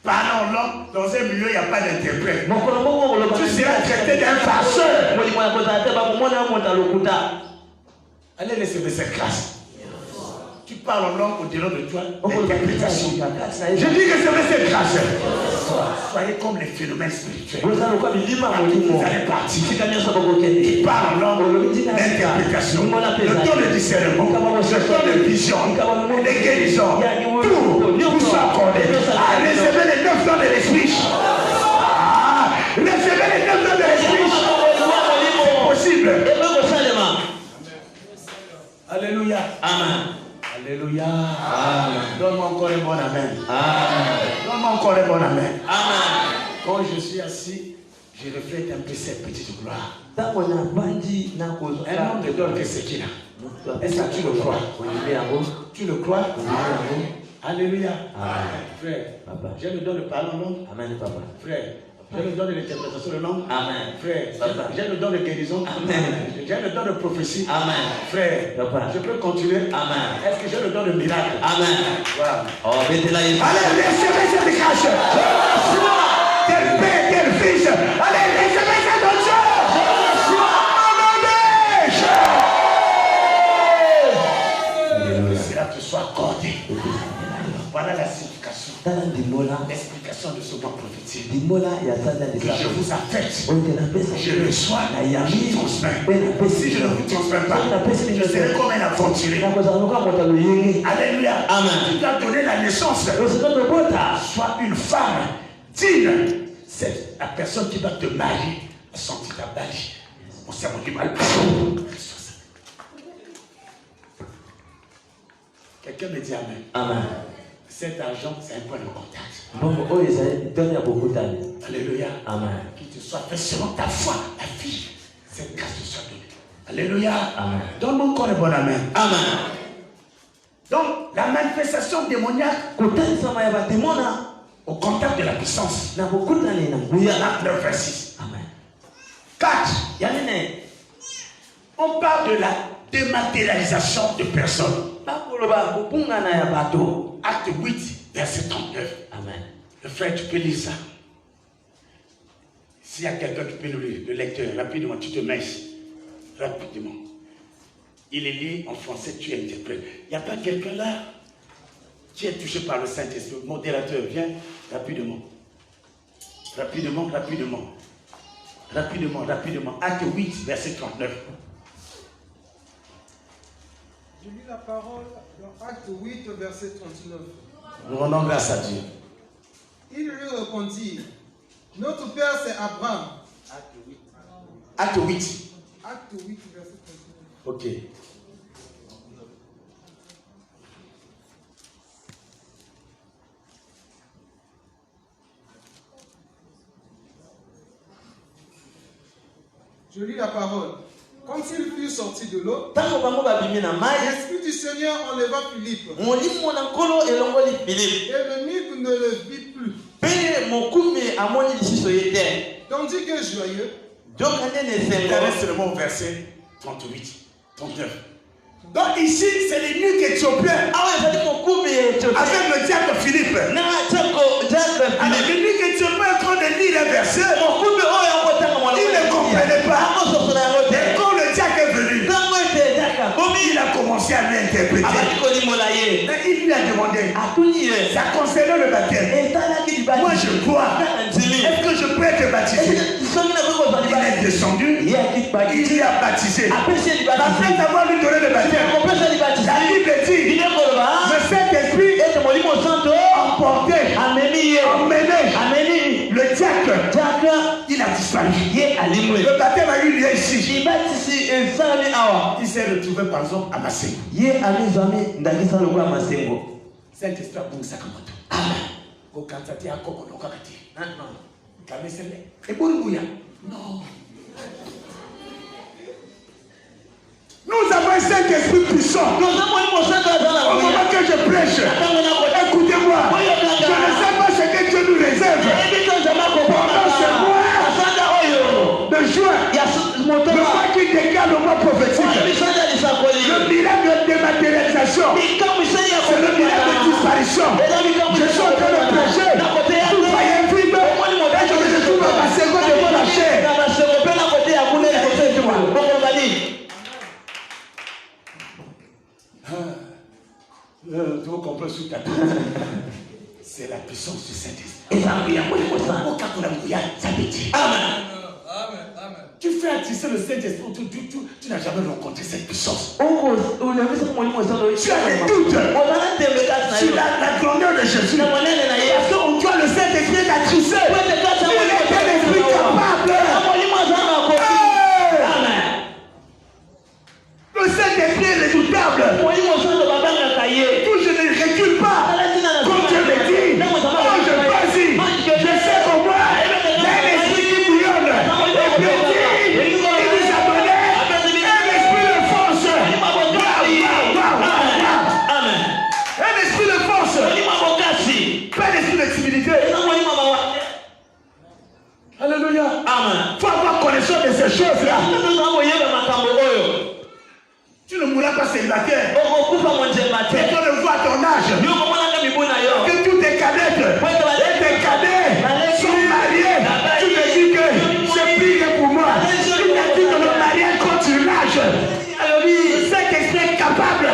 parler en langue, dans un milieu, il n'y a pas d'interprète. Tu seras traité d'un farceur. Allez, recevez cette grâce. Tu parles en langue au-delà de toi, l'interprétation. Je dis recevez cette grâce. Soyez comme les phénomènes spirituels. Vous allez partir. Tu parles en langue, l'interprétation, le don de discernement, le don de vision, les guérisons, tout soit accordé. Recevez les 9 dons de l'esprit. Recevez les 9 dons de l'esprit. C'est possible. Alléluia. Amen. Alléluia. Amen. Donne-moi encore un bon amen. Amen. Donne-moi encore un bon amen. Amen. Quand je suis assis, je reflète un peu cette petite gloire. Un homme ne donne que ce qu'il a. Est-ce que tu le crois? Tu le crois? Alléluia. Frère, j'ai le don de parler en langue. Amen, papa. Frère, j'ai le don de l'interprétation de langue. Amen. Frère, j'ai le don de guérison. Amen. J'ai le don de prophétie. Amen. Frère, je peux continuer. Amen. Est-ce que j'ai le don de miracle? Amen. Voilà. Oh, mettez-la. Allez, recevez cette grâce. Quel père, quel fils. Allez, recevez cette onction. Cela te soit accordé. Voilà la signification. L'explication de ce mois prophétique. Que je vous affecte. Je reçois. Je transmets. Si je ne vous transmets pas, je serai comme un aventurier. Alléluia. Amen. Tu dois donner la naissance. Sois une femme digne. C'est la personne qui va te marier. Sentir ta balie. Mon cerveau du mal. Quelqu'un me dit amen. Amen. Cet argent, c'est un point de contact. Alléluia. Amen. Qu'il te soit fait selon ta foi, la vie. Cette grâce te soit donnée. Alléluia. Amen. Donne-moi encore un bon amen. Amen. Donc, la manifestation démoniaque au contact de la puissance. Marc 9, verset 6. Amen. 4. On parle de la dématérialisation de personnes. Acte 8, verset 39. Amen. Le frère, tu peux lire ça. S'il y a quelqu'un qui peut nous lire, le lecteur, rapidement, tu te mets ici. Rapidement. Il est lu en français, tu interprètes. Il n'y a pas quelqu'un là qui est touché par le Saint-Esprit. Le modérateur, viens rapidement. Rapidement. Acte 8, verset 39. Je lis la parole dans Acte 8, verset 39. Nous rendons grâce à Dieu. Il lui répondit, notre père c'est Abraham. Acte 8. Acte 8, verset 39. Ok. Je lis la parole. Comme s'il fut sorti de l'eau, l'Esprit du Seigneur enleva Philippe. Et le mythe ne le vit plus. Tandis que joyeux, Intéresse le mot verset 38, 39. Donc ici, c'est les nuques éthiopiens. Avec le diable Philippe. Alors le nuque éthiopien est en train de lire un verset. Il ne comprenait pas. Et quand le diable est venu, il a commencé à l'interpréter. Et il lui a demandé, ça concernait le baptême. Moi je crois. Est-ce que je peux être baptisé? Il est descendu. Il a baptisé. Après avoir lui donné le baptême, la Bible dit, le Saint-Esprit est emporté, emmené. Le diacre, il a disparu. Le baptême a eu lieu ici. Il s'est retrouvé par exemple à Masengo. Saint-Esprit a bon sakamoto. Amen. Non. Nous avons un Saint-Esprit puissant. Au moment que je prêche, écoutez-moi. Je ne sais pas ce que Dieu nous réserve. Pendant ce mois de juin, le mois qui décale le mois prophétique, le miracle de dématérialisation, c'est le miracle de disparition. Je suis en train de prêcher. Vous voyez un film, et je me retrouve à ma seconde devant la chair. Tu veux comprendre sous ta tête. C'est la puissance du Saint-Esprit. Amen. Tu fais attirer le Saint-Esprit, tu n'as jamais rencontré cette puissance. Tu as des doutes sur la grandeur de Jésus. Parce qu'on doit le Saint-Esprit attirer. Il est un esprit capable. Amen. Le Saint-Esprit est redoutable. Tout je ne recule pas. Comme Dieu me dit, oh, je vas-y. Je sais qu'au moins, il y a un esprit qui bouillonne. Et puis il nous a donné un esprit de force. Amen. Un esprit de force. Pas d'esprit de timidité. Alléluia. Amen. Il faut avoir connaissance de ces choses-là. Tu ne mourras pas célibataire. Et on le voit à ton âge. Que tous tes cadettes et tes cadets sont mariés. Tu me dis que c'est pire pour moi. Tu me dis que le mariage contre l'âge. Le Saint-Esprit est capable.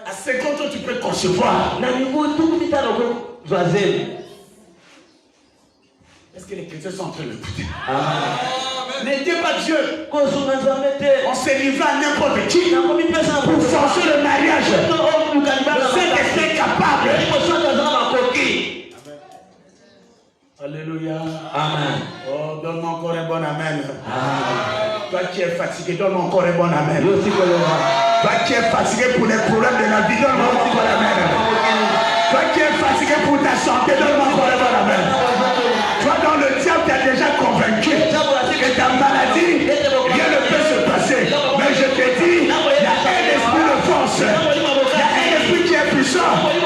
À 50 ans, tu peux concevoir. Est-ce que les chrétiens sont en train de l'écouter? N'aidez pas Dieu. On se livre à n'importe qui pour forcer le mariage. Le Saint-Esprit est capable. Alléluia. Amen. Oh, donne-moi encore un bon amen. Toi qui es fatigué, donne-moi encore un bon amen. Toi qui es fatigué pour les problèmes de la vie, donne-moi encore un bon amen. Toi qui es fatigué pour ta santé, donne-moi encore un bon amen. Toi dans le diable, tu as déjà convaincu que ta maladie, rien ne peut se passer. Mais je te dis, il y a un esprit de force. Il y a un esprit qui est puissant. Un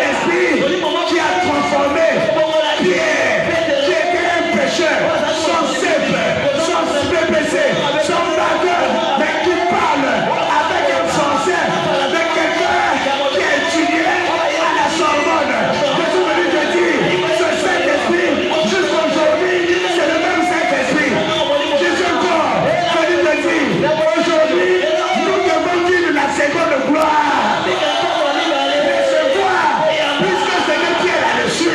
esprit qui a transformé Pierre, qui était un pécheur, sans cèpe, sans PPC, sans bagueur, mais qui parle avec un français, de quelqu'un qui a étudié à la Sorbonne. Je suis venu te dire, ce Saint-Esprit, jusqu'aujourd'hui, c'est le même Saint-Esprit. Jésus encore, venu te dire, aujourd'hui, nous devons vivre la seconde gloire. Recevoir, puisque c'est que Pierre a reçu.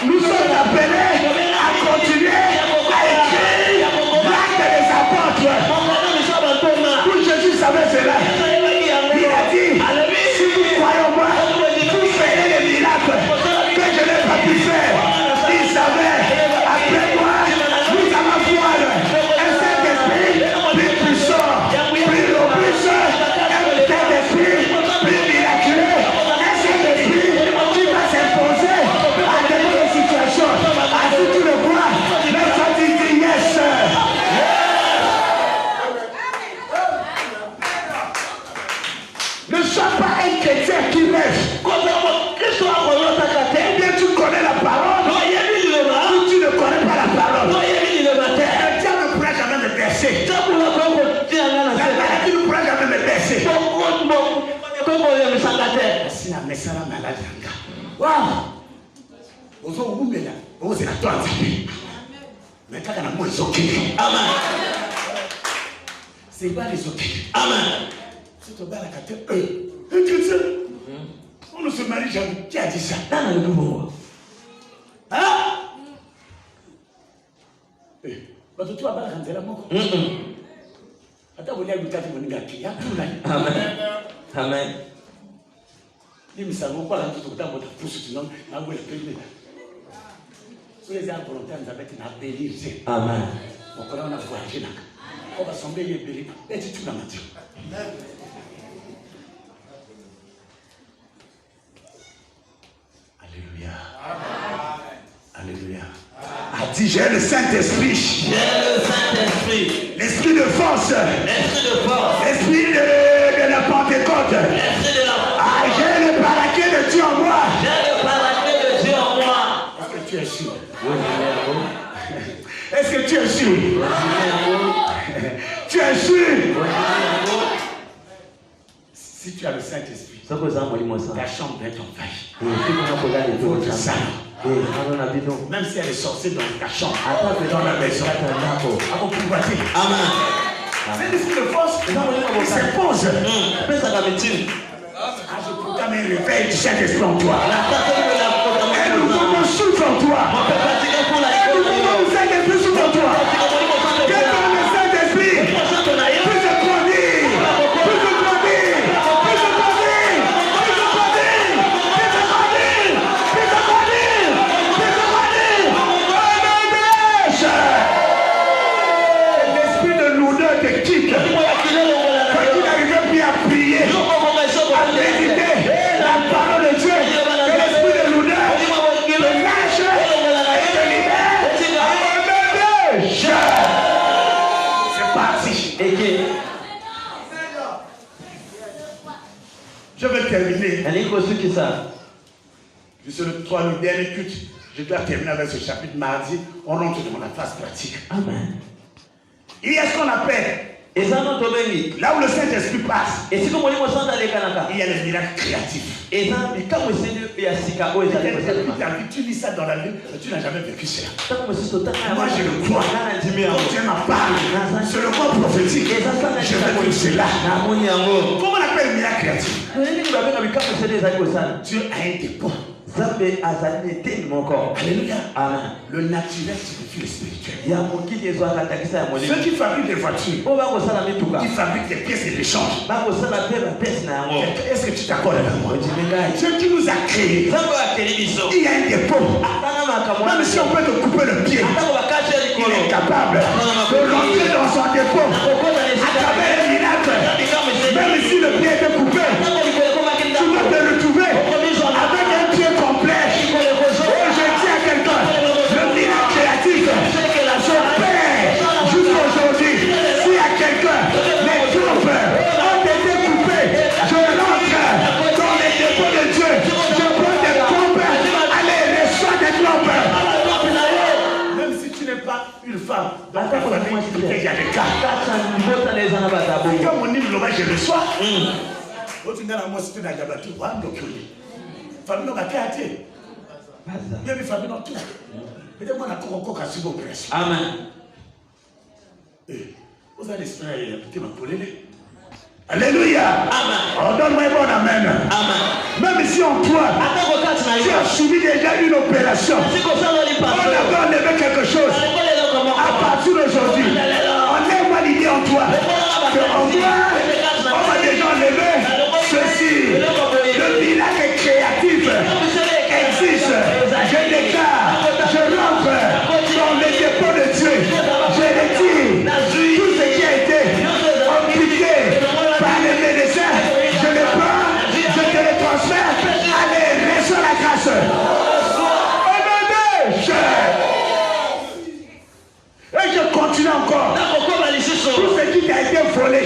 Nous sommes appelés à continuer à écrire l'acte des apôtres. Tout Jésus savait cela. Il a dit, si vous croyez en moi, vous ferez les miracles que je n'ai pas pu faire. Il savait, après moi, nous allons voir un Saint-Esprit plus puissant, plus robuste, un Saint-Esprit plus miraculeux, un Saint-Esprit qui va s'imposer à des situations. À ce que tu le vois, mais ça dit yes. Ne sois pas un chrétien qui rêve. Ou bien tu connais la parole, ou tu ne connais pas la parole. Le diable ne pourra jamais me bercer. La maladie ne pourra jamais me bercer. Si la message est malade, waouh! Mais quand on a moins Amen. C'est pas les autres. Amen. C'est au bas la un chrétien, on ne se marie jamais. Qui a dit ça? Amen. Amen. Amen. Alléluia. Alléluia. A dit, j'ai le Saint-Esprit. J'ai le Saint-Esprit. L'esprit de force. L'esprit de force. L'esprit de la Pentecôte. L'esprit de la Ah, j'ai le paradis de Dieu en moi. J'ai le paradis de Dieu en moi. Est-ce que tu es sûr? Oui, Est-ce que tu es sûr? Tu es sûr? Si tu as le Saint-Esprit, ta chambre est envahie. Votre salon. Même si elle est sortie dans ta chambre, dans la maison, Amen. C'est l'esprit de force qui s'impose. Je proclame un réveil du Saint-Esprit en toi. Un nouveau souffle en toi. Un nouveau Saint-Esprit souffle en toi. Que dans le Saint-Esprit puisse grandir, puisse grandir, puisse grandir, puisse grandir, puisse grandir, puisse grandir, puisse grandir, puisse grandir. L'esprit de lourdeur te quitte. Quand tu n'arrives plus à prier, à méditer la parole de Dieu, que l'esprit de lourdeur te lâche et te libère. C'est parti. Je vais terminer. Puisque le dernier culte, je dois terminer avec ce chapitre mardi. On rentre dans la phase pratique. Amen. Il y a ce qu'on appelle, là où le Saint-Esprit passe, il y a les miracles créatifs. Tu lis ça dans la Bible, tu n'as jamais vécu ça. Moi je le crois. Quand Dieu m'en parle, c'est le mot prophétique. Je vais dire cela. Comment on appelle le miracle créatif? Dieu a un dépôt. Alléluia. Amen. Le naturel signifie le spirituel. Ceux qui fabriquent des voitures, qui fabriquent des pièces de l'échange. Est-ce que tu t'accordes avec moi? Dieu qui nous a créés, il y a un dépôt. Même si on peut te couper le pied, il est capable de rentrer dans son dépôt à travers les miracles. Même si le pied est coupé, tu vas te retrouver avec un pied complet. Et je dis à quelqu'un, le miracle créatif s'opère jusqu'aujourd'hui. S'il y a quelqu'un, les trompes ont été coupées, je rentre dans les dépôts de Dieu. Je prends des trompes, allez, reçois des trompes. Même si tu n'es pas une femme, dans ta famille, il y a des cas. Quand mon livre, je reçois. Famille n'a pas été. Bien mes familles dans tout. Mais moi, on a encore cassé vos pressions. Amen. Vous allez espérer écouter ma polélé. Alléluia. Amen. Oh, donne-moi un bon amen. Amen. Même si en toi, tu as subi déjà une opération, on a enlevé quelque chose. À partir d'aujourd'hui, enlève-moi l'idée en toi. En toi, on va déjà enlever ceci. Le miracle créatif existe. Je déclare, je rentre dans le dépôt de Dieu. Je retire tout ce qui a été compliqué par les médecins. Je le prends, je te le transfère. Allez, reçois la grâce. Et je continue encore. Tout ce qui t'a été volé,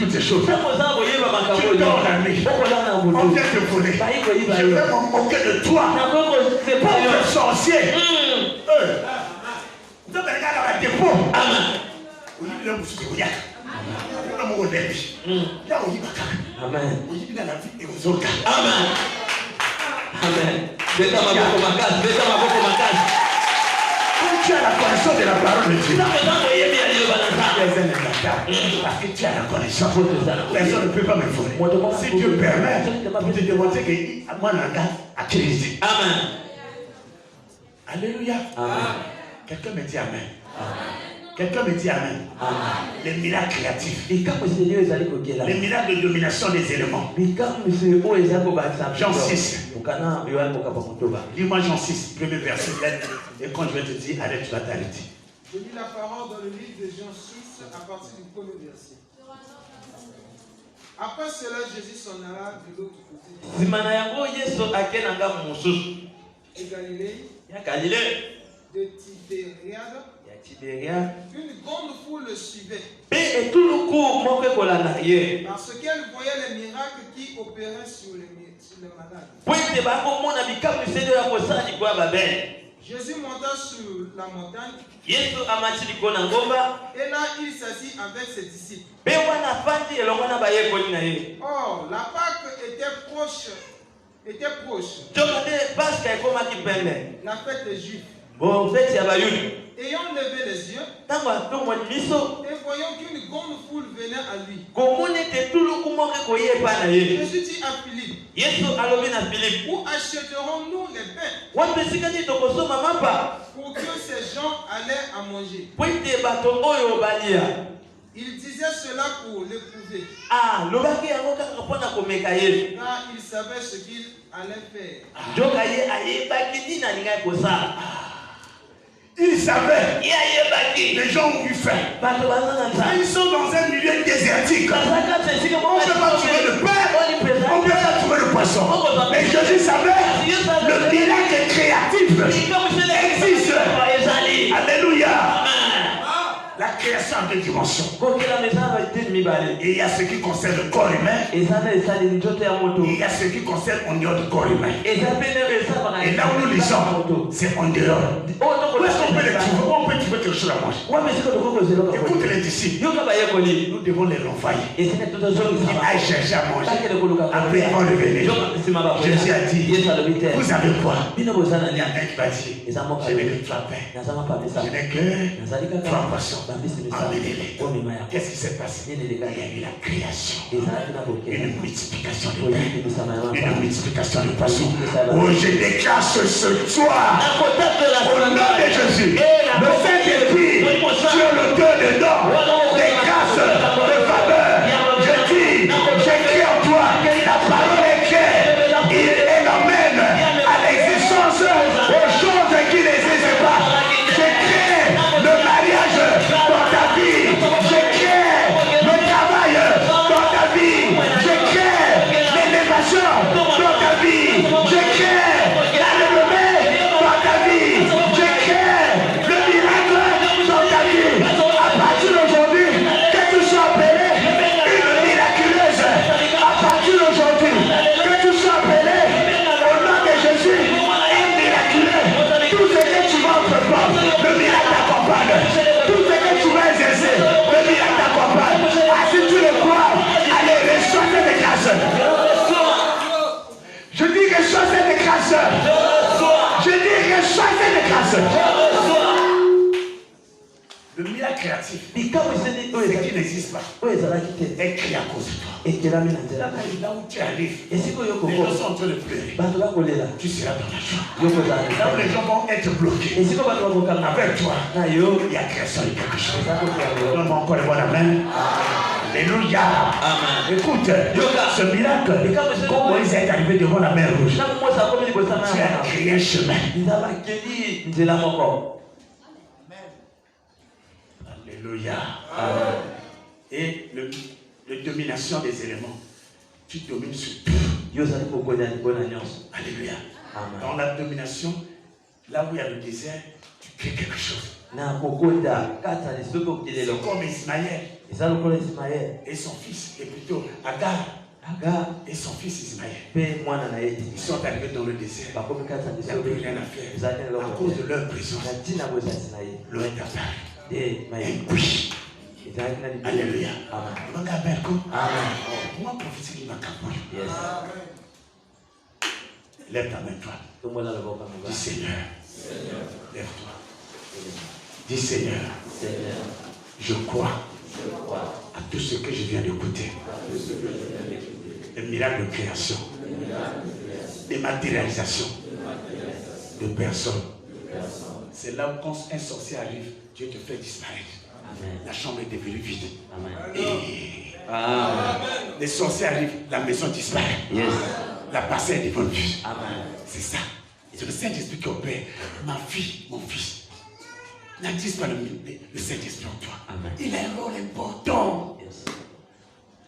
toutes ces choses. Tu dors la nuit. On vient te voler. Je vais me moquer de toi. Pauvre sorcier. Vous avez regardé dans la dépôt. Amen. Amen. Amen. Amen. Quand tu as la connaissance de la parole de Dieu, parce que tu as la connaissance, personne ne peut pas me voler. Si Dieu permet, vous te démontrer que moi, a crise. Amen. Alléluia. Amen. Quelqu'un me dit Amen. Quelqu'un me dit Amen. Amen. Les miracles créatifs. Les miracles de domination des éléments. Jean 6. Lis-moi Jean 6, premier verset. Et quand je vais te dire, allez, tu vas t'arrêter. Je lis la parole dans le livre de Jean 6 à partir du premier verset. Après cela, Jésus s'en alla de l'autre côté. Galilée. De Tibériade. Une grande foule le suivait. Parce qu'elle voyait les miracles qui opéraient sur les malades. Jésus monta sur la montagne. Et là, il s'assit avec ses disciples. Or, la Pâque était proche. La fête des Juifs. Ayant levé les yeux, et voyant qu'une grande foule venait à lui, Jésus dit à Philippe, où achèterons-nous les pains pour que ces gens allaient à manger? Il disait cela pour l'éprouver, car il savait ce qu'il allait faire. Il savait. Les gens ont eu faim. Ils sont dans un milieu désertique. On ne peut pas trouver de pain. On ne peut pas trouver de poisson. Mais Jésus savait. Le miracle créatif existe. Alléluia. La création a deux dimensions. Et il y a ce qui concerne le corps humain. Et il y a ce qui concerne en dehors du corps humain. Et là où nous lisons, c'est en dehors. Où est-ce qu'on peut les trouver? Où on peut trouver quelque chose à manger? Écoute les disciples. Nous devons les renvoyer. Ils aillent chercher à manger. Après, ils vont revenir. Jésus a dit, vous avez quoi? Il y a un qui va dire, je n'ai que 3 pains. Je n'ai que 3 poissons. Emmenez-les. Qu'est-ce qui s'est passé? Il y a eu la création. Une multiplication de pains. Une multiplication de poissons. Oh, je déclare ce soir, au nom de Jésus, le Saint-Esprit, sur l'auteur de dons, des grâces, de faveur. Je dis, j'écris en toi, la parole est claire. Elle emmène à l'existence aux choses qui n'existent pas. Je crée le mariage dans ta vie. Je crée le travail dans ta vie. Je crée l'élévation dans ta vie. Je crée la renommée dans ta vie. Je crée le miracle dans ta vie. À partir d'aujourd'hui, que tu sois appelé une miraculeuse. À partir d'aujourd'hui, que tu sois appelé au nom de Jésus, une miraculeuse. Tout ce que tu vas entreprendre, le miracle t'accompagne. Tout ce que tu vas exercer, le miracle t'accompagne. Ah, si tu le crois, allez, reçois cette grâce. Je dis reçois cette grâce. Je dis reçois cette grâce. Le miracle créatif, ce qui n'existe pas, est créé à cause de toi. Là où tu arrives, les gens sont en train de pleurer. Tu seras dans la joie. Là où les gens vont être bloqués, avec toi, il y a création de quelque chose. Donne-moi encore le bon amen. Alléluia. Écoute, ce miracle, quand Moïse est arrivé devant la mer rouge, tu as créé un chemin. Alléluia. Amen. Et la domination des éléments, tu domines sur tout. Alléluia. Amen. Dans la domination, là où il y a le désert, tu crées quelque chose. C'est comme Ismaël. Et son fils est plutôt Agar. Et son fils Ismaël. Ils sont arrivés dans le désert. Il n'y a plus rien à faire. À cause de leur présence, l'eau est apparue. Et puis, alléluia. Amen. Moi, prophétie, il m'a capé. Lève ta main, toi. Dis Seigneur. Lève-toi. Dis Seigneur. Je crois à tout ce que je viens d'écouter. Les miracles de création, des matérialisations de personnes. C'est là où quand un sorcier arrive, Dieu te fait disparaître. La chambre est devenue vide. Et les sorciers arrivent, la maison disparaît. La parcelle est devenue vide. C'est ça. C'est le Saint-Esprit qui opère. Ma fille, mon fils. N'attise pas le Saint-Esprit en toi. Il a un rôle important.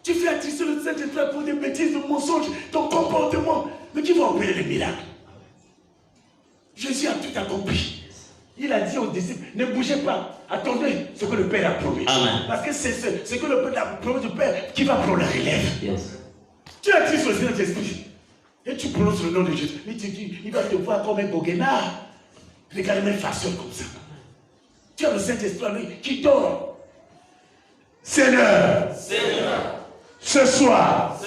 Tu fais attirer le Saint-Esprit pour des bêtises, des mensonges, ton comportement. Mais qui va opérer les miracles? Jésus a tout accompli. Il a dit aux disciples, ne bougez pas. Attendez ce que le Père a promis. Parce que c'est ce que le Père a promis du Père qui va prendre la relève. Tu attires sur le Saint-Esprit. Et tu prononces le nom de Jésus. Mais tu dis, il va te voir comme un goguenard. Regarde même façon comme ça. Tu as le Saint-Esprit qui dort. Seigneur, ce soir,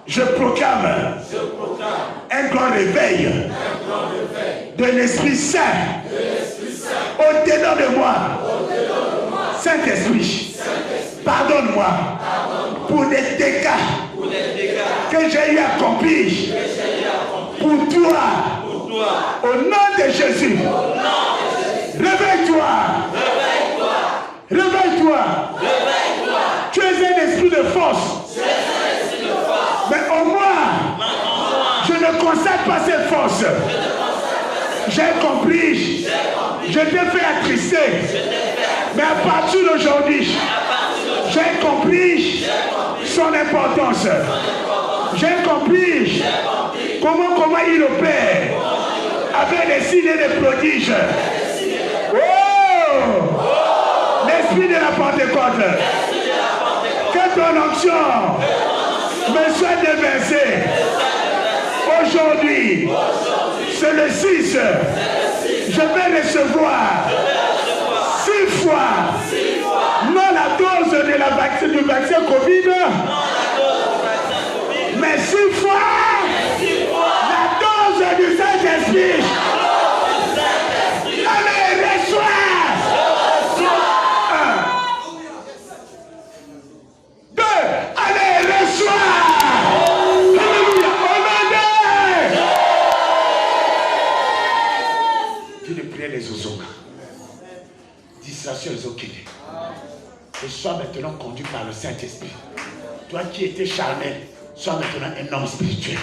je proclame un grand réveil de l'Esprit Saint au-dedans de moi. Saint-Esprit, pardonne-moi pour les dégâts que j'ai eu accomplis pour toi. Au nom de Jésus. Réveille-toi. Tu es un esprit de force. Mais au moins, je ne constate pas cette force. J'ai compris. Je t'ai fait attrister. Mais à partir d'aujourd'hui, j'ai compris son importance. J'ai compris comment il opère avec les signes et les prodiges. L'esprit de la Pentecôte, que ton onction me soit déversée aujourd'hui. C'est le 6. Je vais recevoir 6 fois, non la dose du vaccin Covid, mais 6 fois la dose du Saint-Esprit. Allez, reçois. Allez, reçois. Alléluia. Dieu de prière les Ozonga. Distraction les Okélé. Et sois maintenant conduit par le Saint-Esprit. Toi qui étais charnel, sois maintenant un homme spirituel.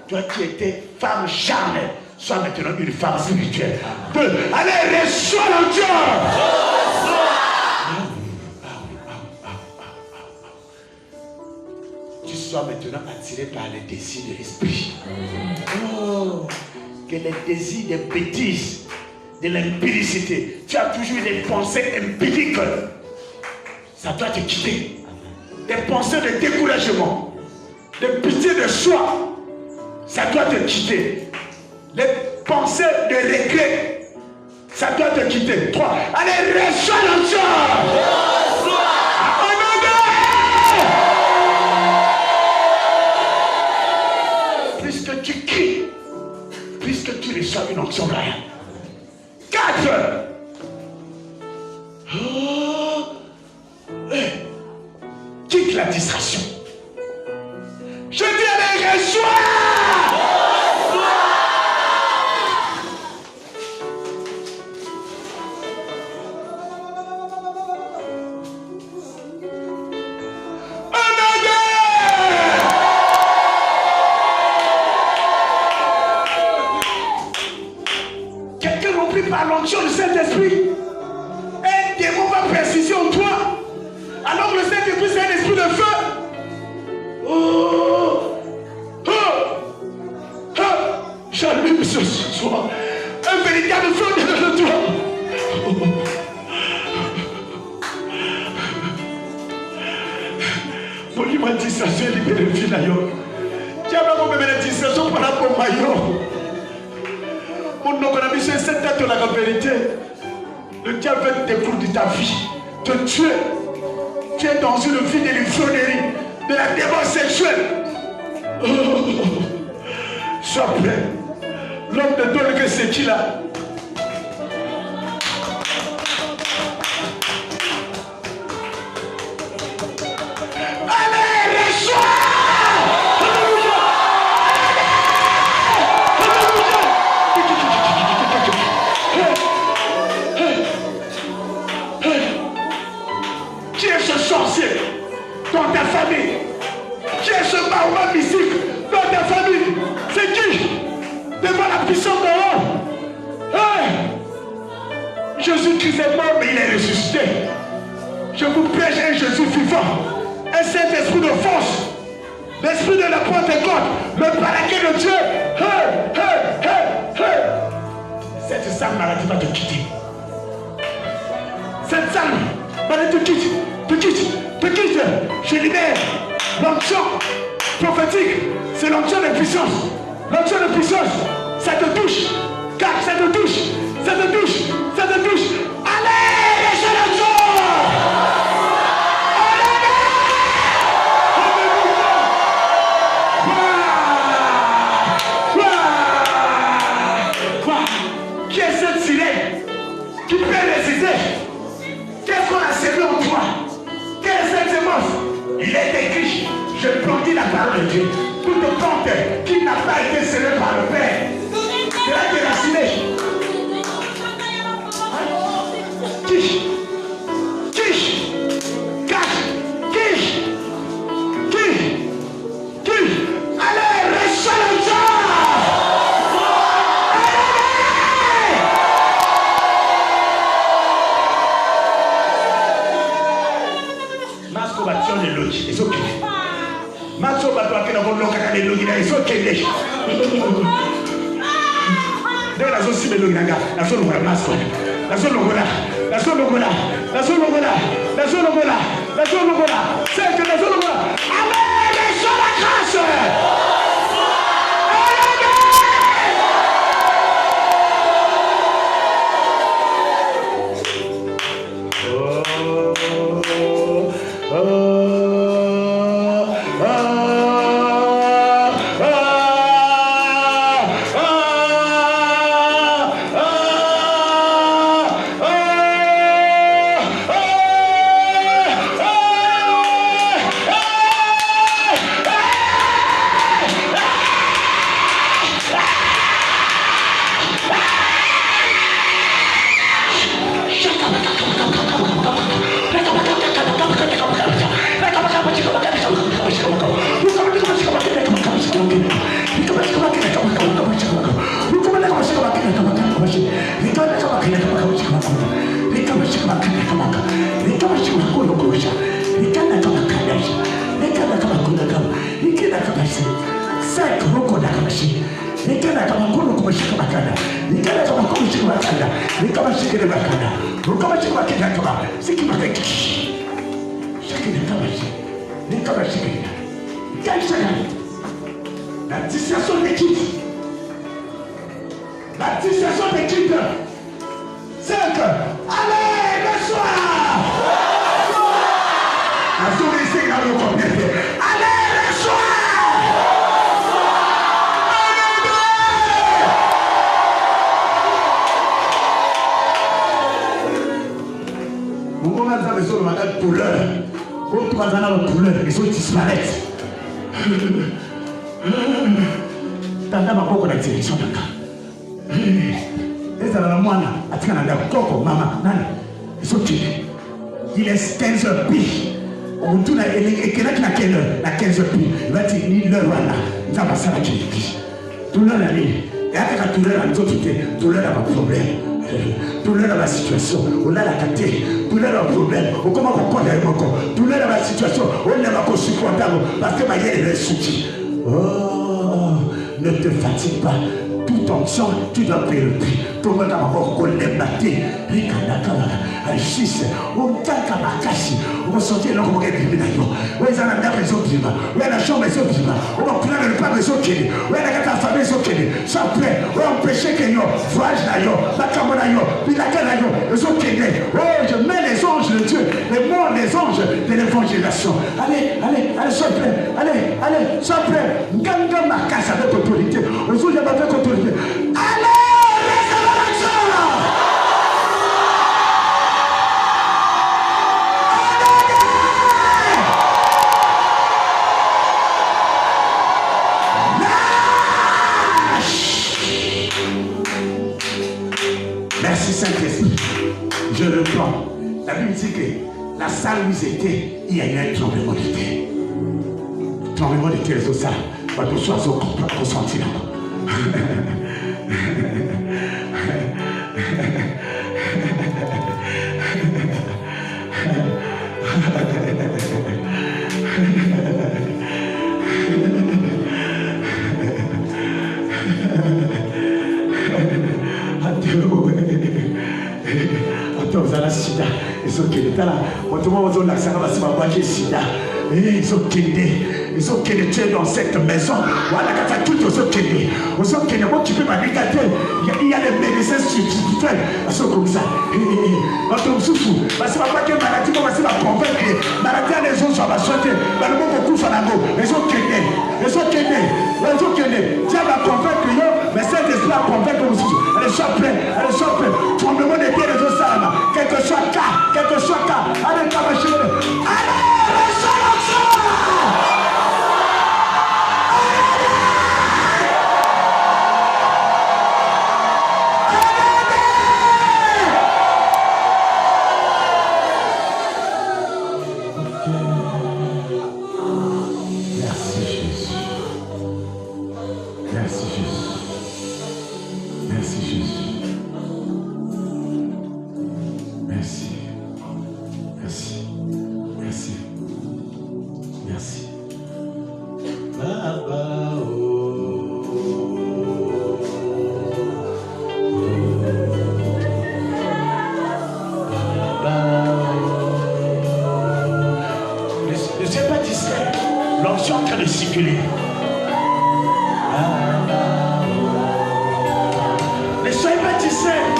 Toi qui étais femme charnelle, sois maintenant une femme spirituelle. Allez, reçois l'onction. Tu sois maintenant attiré par les désirs de l'esprit. Que les désirs des bêtises, de l'impudicité, tu as toujours eu des pensées impudiciques. Ça doit te quitter. Des pensées de découragement, de pitié de soi, ça doit te quitter. Les pensées de regret, ça doit te quitter. 3. Allez, reçois l'onction. Puisque tu cries, puisque tu reçois une onction rien. 4. Quitte la distraction. Je dis allez, reçois. Quelqu'un rempli par l'onction du Saint-Esprit. Un démon va persister en toi. Alors que le Saint-Esprit, c'est un esprit de feu. J'allume ce soir un véritable feu de toi. Il m'a dit ça, j'ai libéré le fil d'ailleurs. Tu as vraiment même la distraction pour la pompe maillot. Mon nom, on a mis cette date de la vérité. Le diable veut te découvrir ta vie, te tuer. Tu es dans une vie de l'ivrognerie, de la démence sexuelle. Sois prêt. L'homme ne donne que ce qu'il a. Dans ta famille, qui est ce barouman mystique dans ta famille? C'est qui? Devant la puissance de l'homme. Hey! Jésus-Christ est mort, mais il est ressuscité. Je vous prêche un Jésus vivant, un Saint-Esprit de force, l'Esprit de la Pentecôte, le paraquet de Dieu. Hey! Hey! Hey! Hey! Cette sale maladie va te quitter. Cette sale maladie te quitte, te quitte. Je libère l'onction prophétique, c'est l'onction de puissance. L'onction de puissance, ça te touche. Car ça te touche, ça te touche, ça te touche. Allez, laissez l'onction. Qui est cette sirène qui peut résister? Qu'est-ce qu'on a servi en toi? Il est écrit, je brandis la parole de Dieu. Tout le compte qui n'a pas été scellé par le Père sera déraciné. Allez, reçois le sang. It's okay. Macho batwake na boloka kana logi na it's okay le. Ndio nazo si logi nanga. Nazo lo masko. Nazo lo gola. Nazo lo gola. Nazo lo gola. Nazo lo gola. Nazo lo gola. C'est que nazo lo gola. Amen. Sur la grâce. La discrétion d'équipe. La discrétion d'équipe. C'est que, allez, le soir. La souris, c'est dans le combien. Allez, le soir. Vous commencez à me dire que douleur. Vous trois ans de douleur, ils sont disparaître. Tanda makoko na direction nanga. Eza na mwana atika na koko mama nani? Isoti. Il est 15 heures pile. On tourne et que na quelle heure? Na 15 heures pile. Il va dire ni l'heure là. Ça va ça la qui. Tout l'heure là ni. Et après tout l'heure là nous autres tout l'heure là pas problème. Tout l'heure là la situation. On a la qualité. Tout l'heure là problème. On comment on connaît encore. Tout l'heure là la situation. On n'est pas supportable parce que ma gueule est soutien. Oh, ne te fatigue pas. toute onction, tu dois payer le prix. Tout le monde a encore collé maté. Alchis, on t'a makasi, on va sortir là comme on est bien. On est dans la mer les autres vivants, on est dans la chambre les autres vivants, on va prendre le pain les autres qui, on est dans la famille les autres qui, ça plaît, on va empêcher que nous, voyage d'ailleurs, la caméra d'ailleurs, puis la caméra d'ailleurs, les autres qui, oh, je mets les anges de Dieu, les morts, les anges de l'évangélisation. Allez, s'il plaît, allez, s'il plaît, ganga makasi avec autorité, aux autres avec autorité. Allez! Merci Saint-Esprit. Je le prends. La Bible dit que la salle où ils étaient, il y a eu un tremblement de terre. Tremblement de terre, c'est ça. Pas de choses à ressentir. Attends, vous avez la sida. Ils sont qui là. Tout le monde a la sida. Ils sont qui tués dans cette maison. Voilà, quand tu as tout aux qui moi qui peux m'abrigater. Il y a des médecins spirituels. Ils sont comme ça. Notre souffle. Parce que ma maladie, on va se la convaincre. Maladie à les autres, ça va sauter. Le monde beaucoup sur la go. Ils sont qui Dieu va convaincre. Mais cet esprit va convaincre aussi. Elle soit pleine. Tremblement de terre les autres salama. Quelque soit cas. Allez, Kabachir. Allez, L'onction en train de circuler. Ne soyez pas distraits.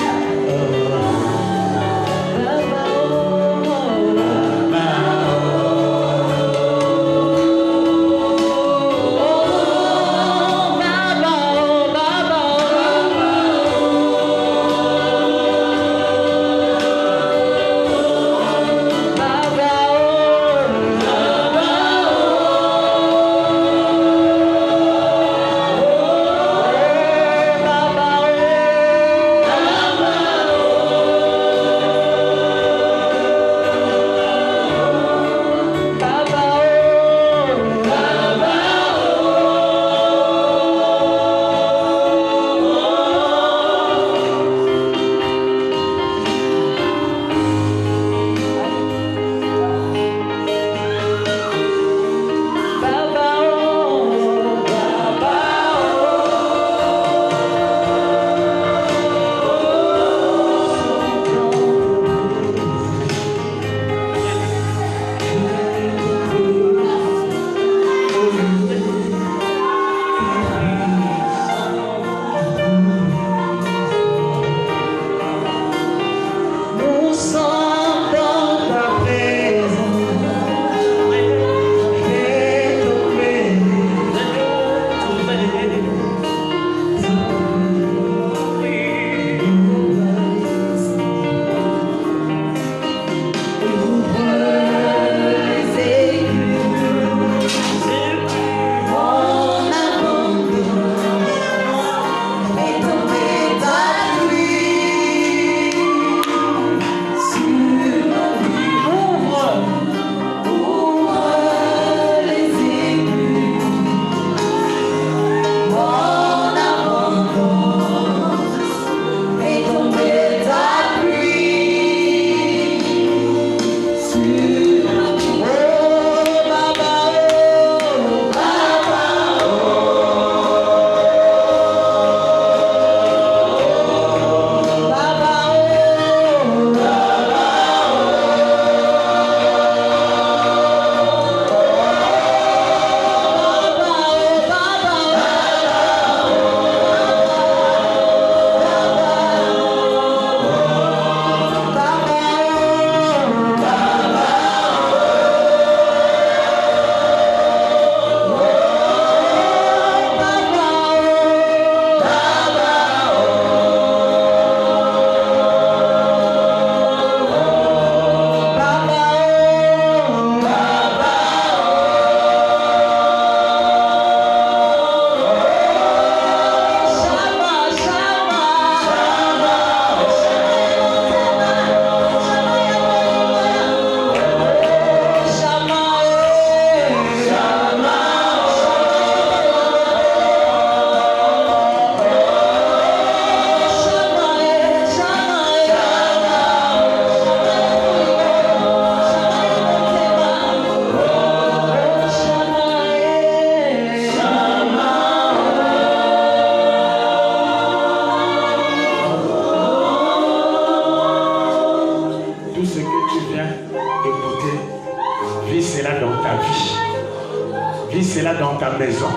Vis cela dans ta maison.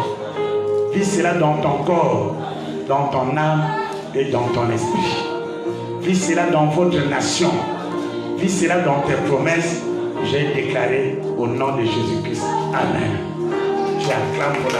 Vis cela dans ton corps, dans ton âme et dans ton esprit. Vis cela dans votre nation. Vis cela dans tes promesses. J'ai déclaré au nom de Jésus-Christ. Amen. J'acclame pour la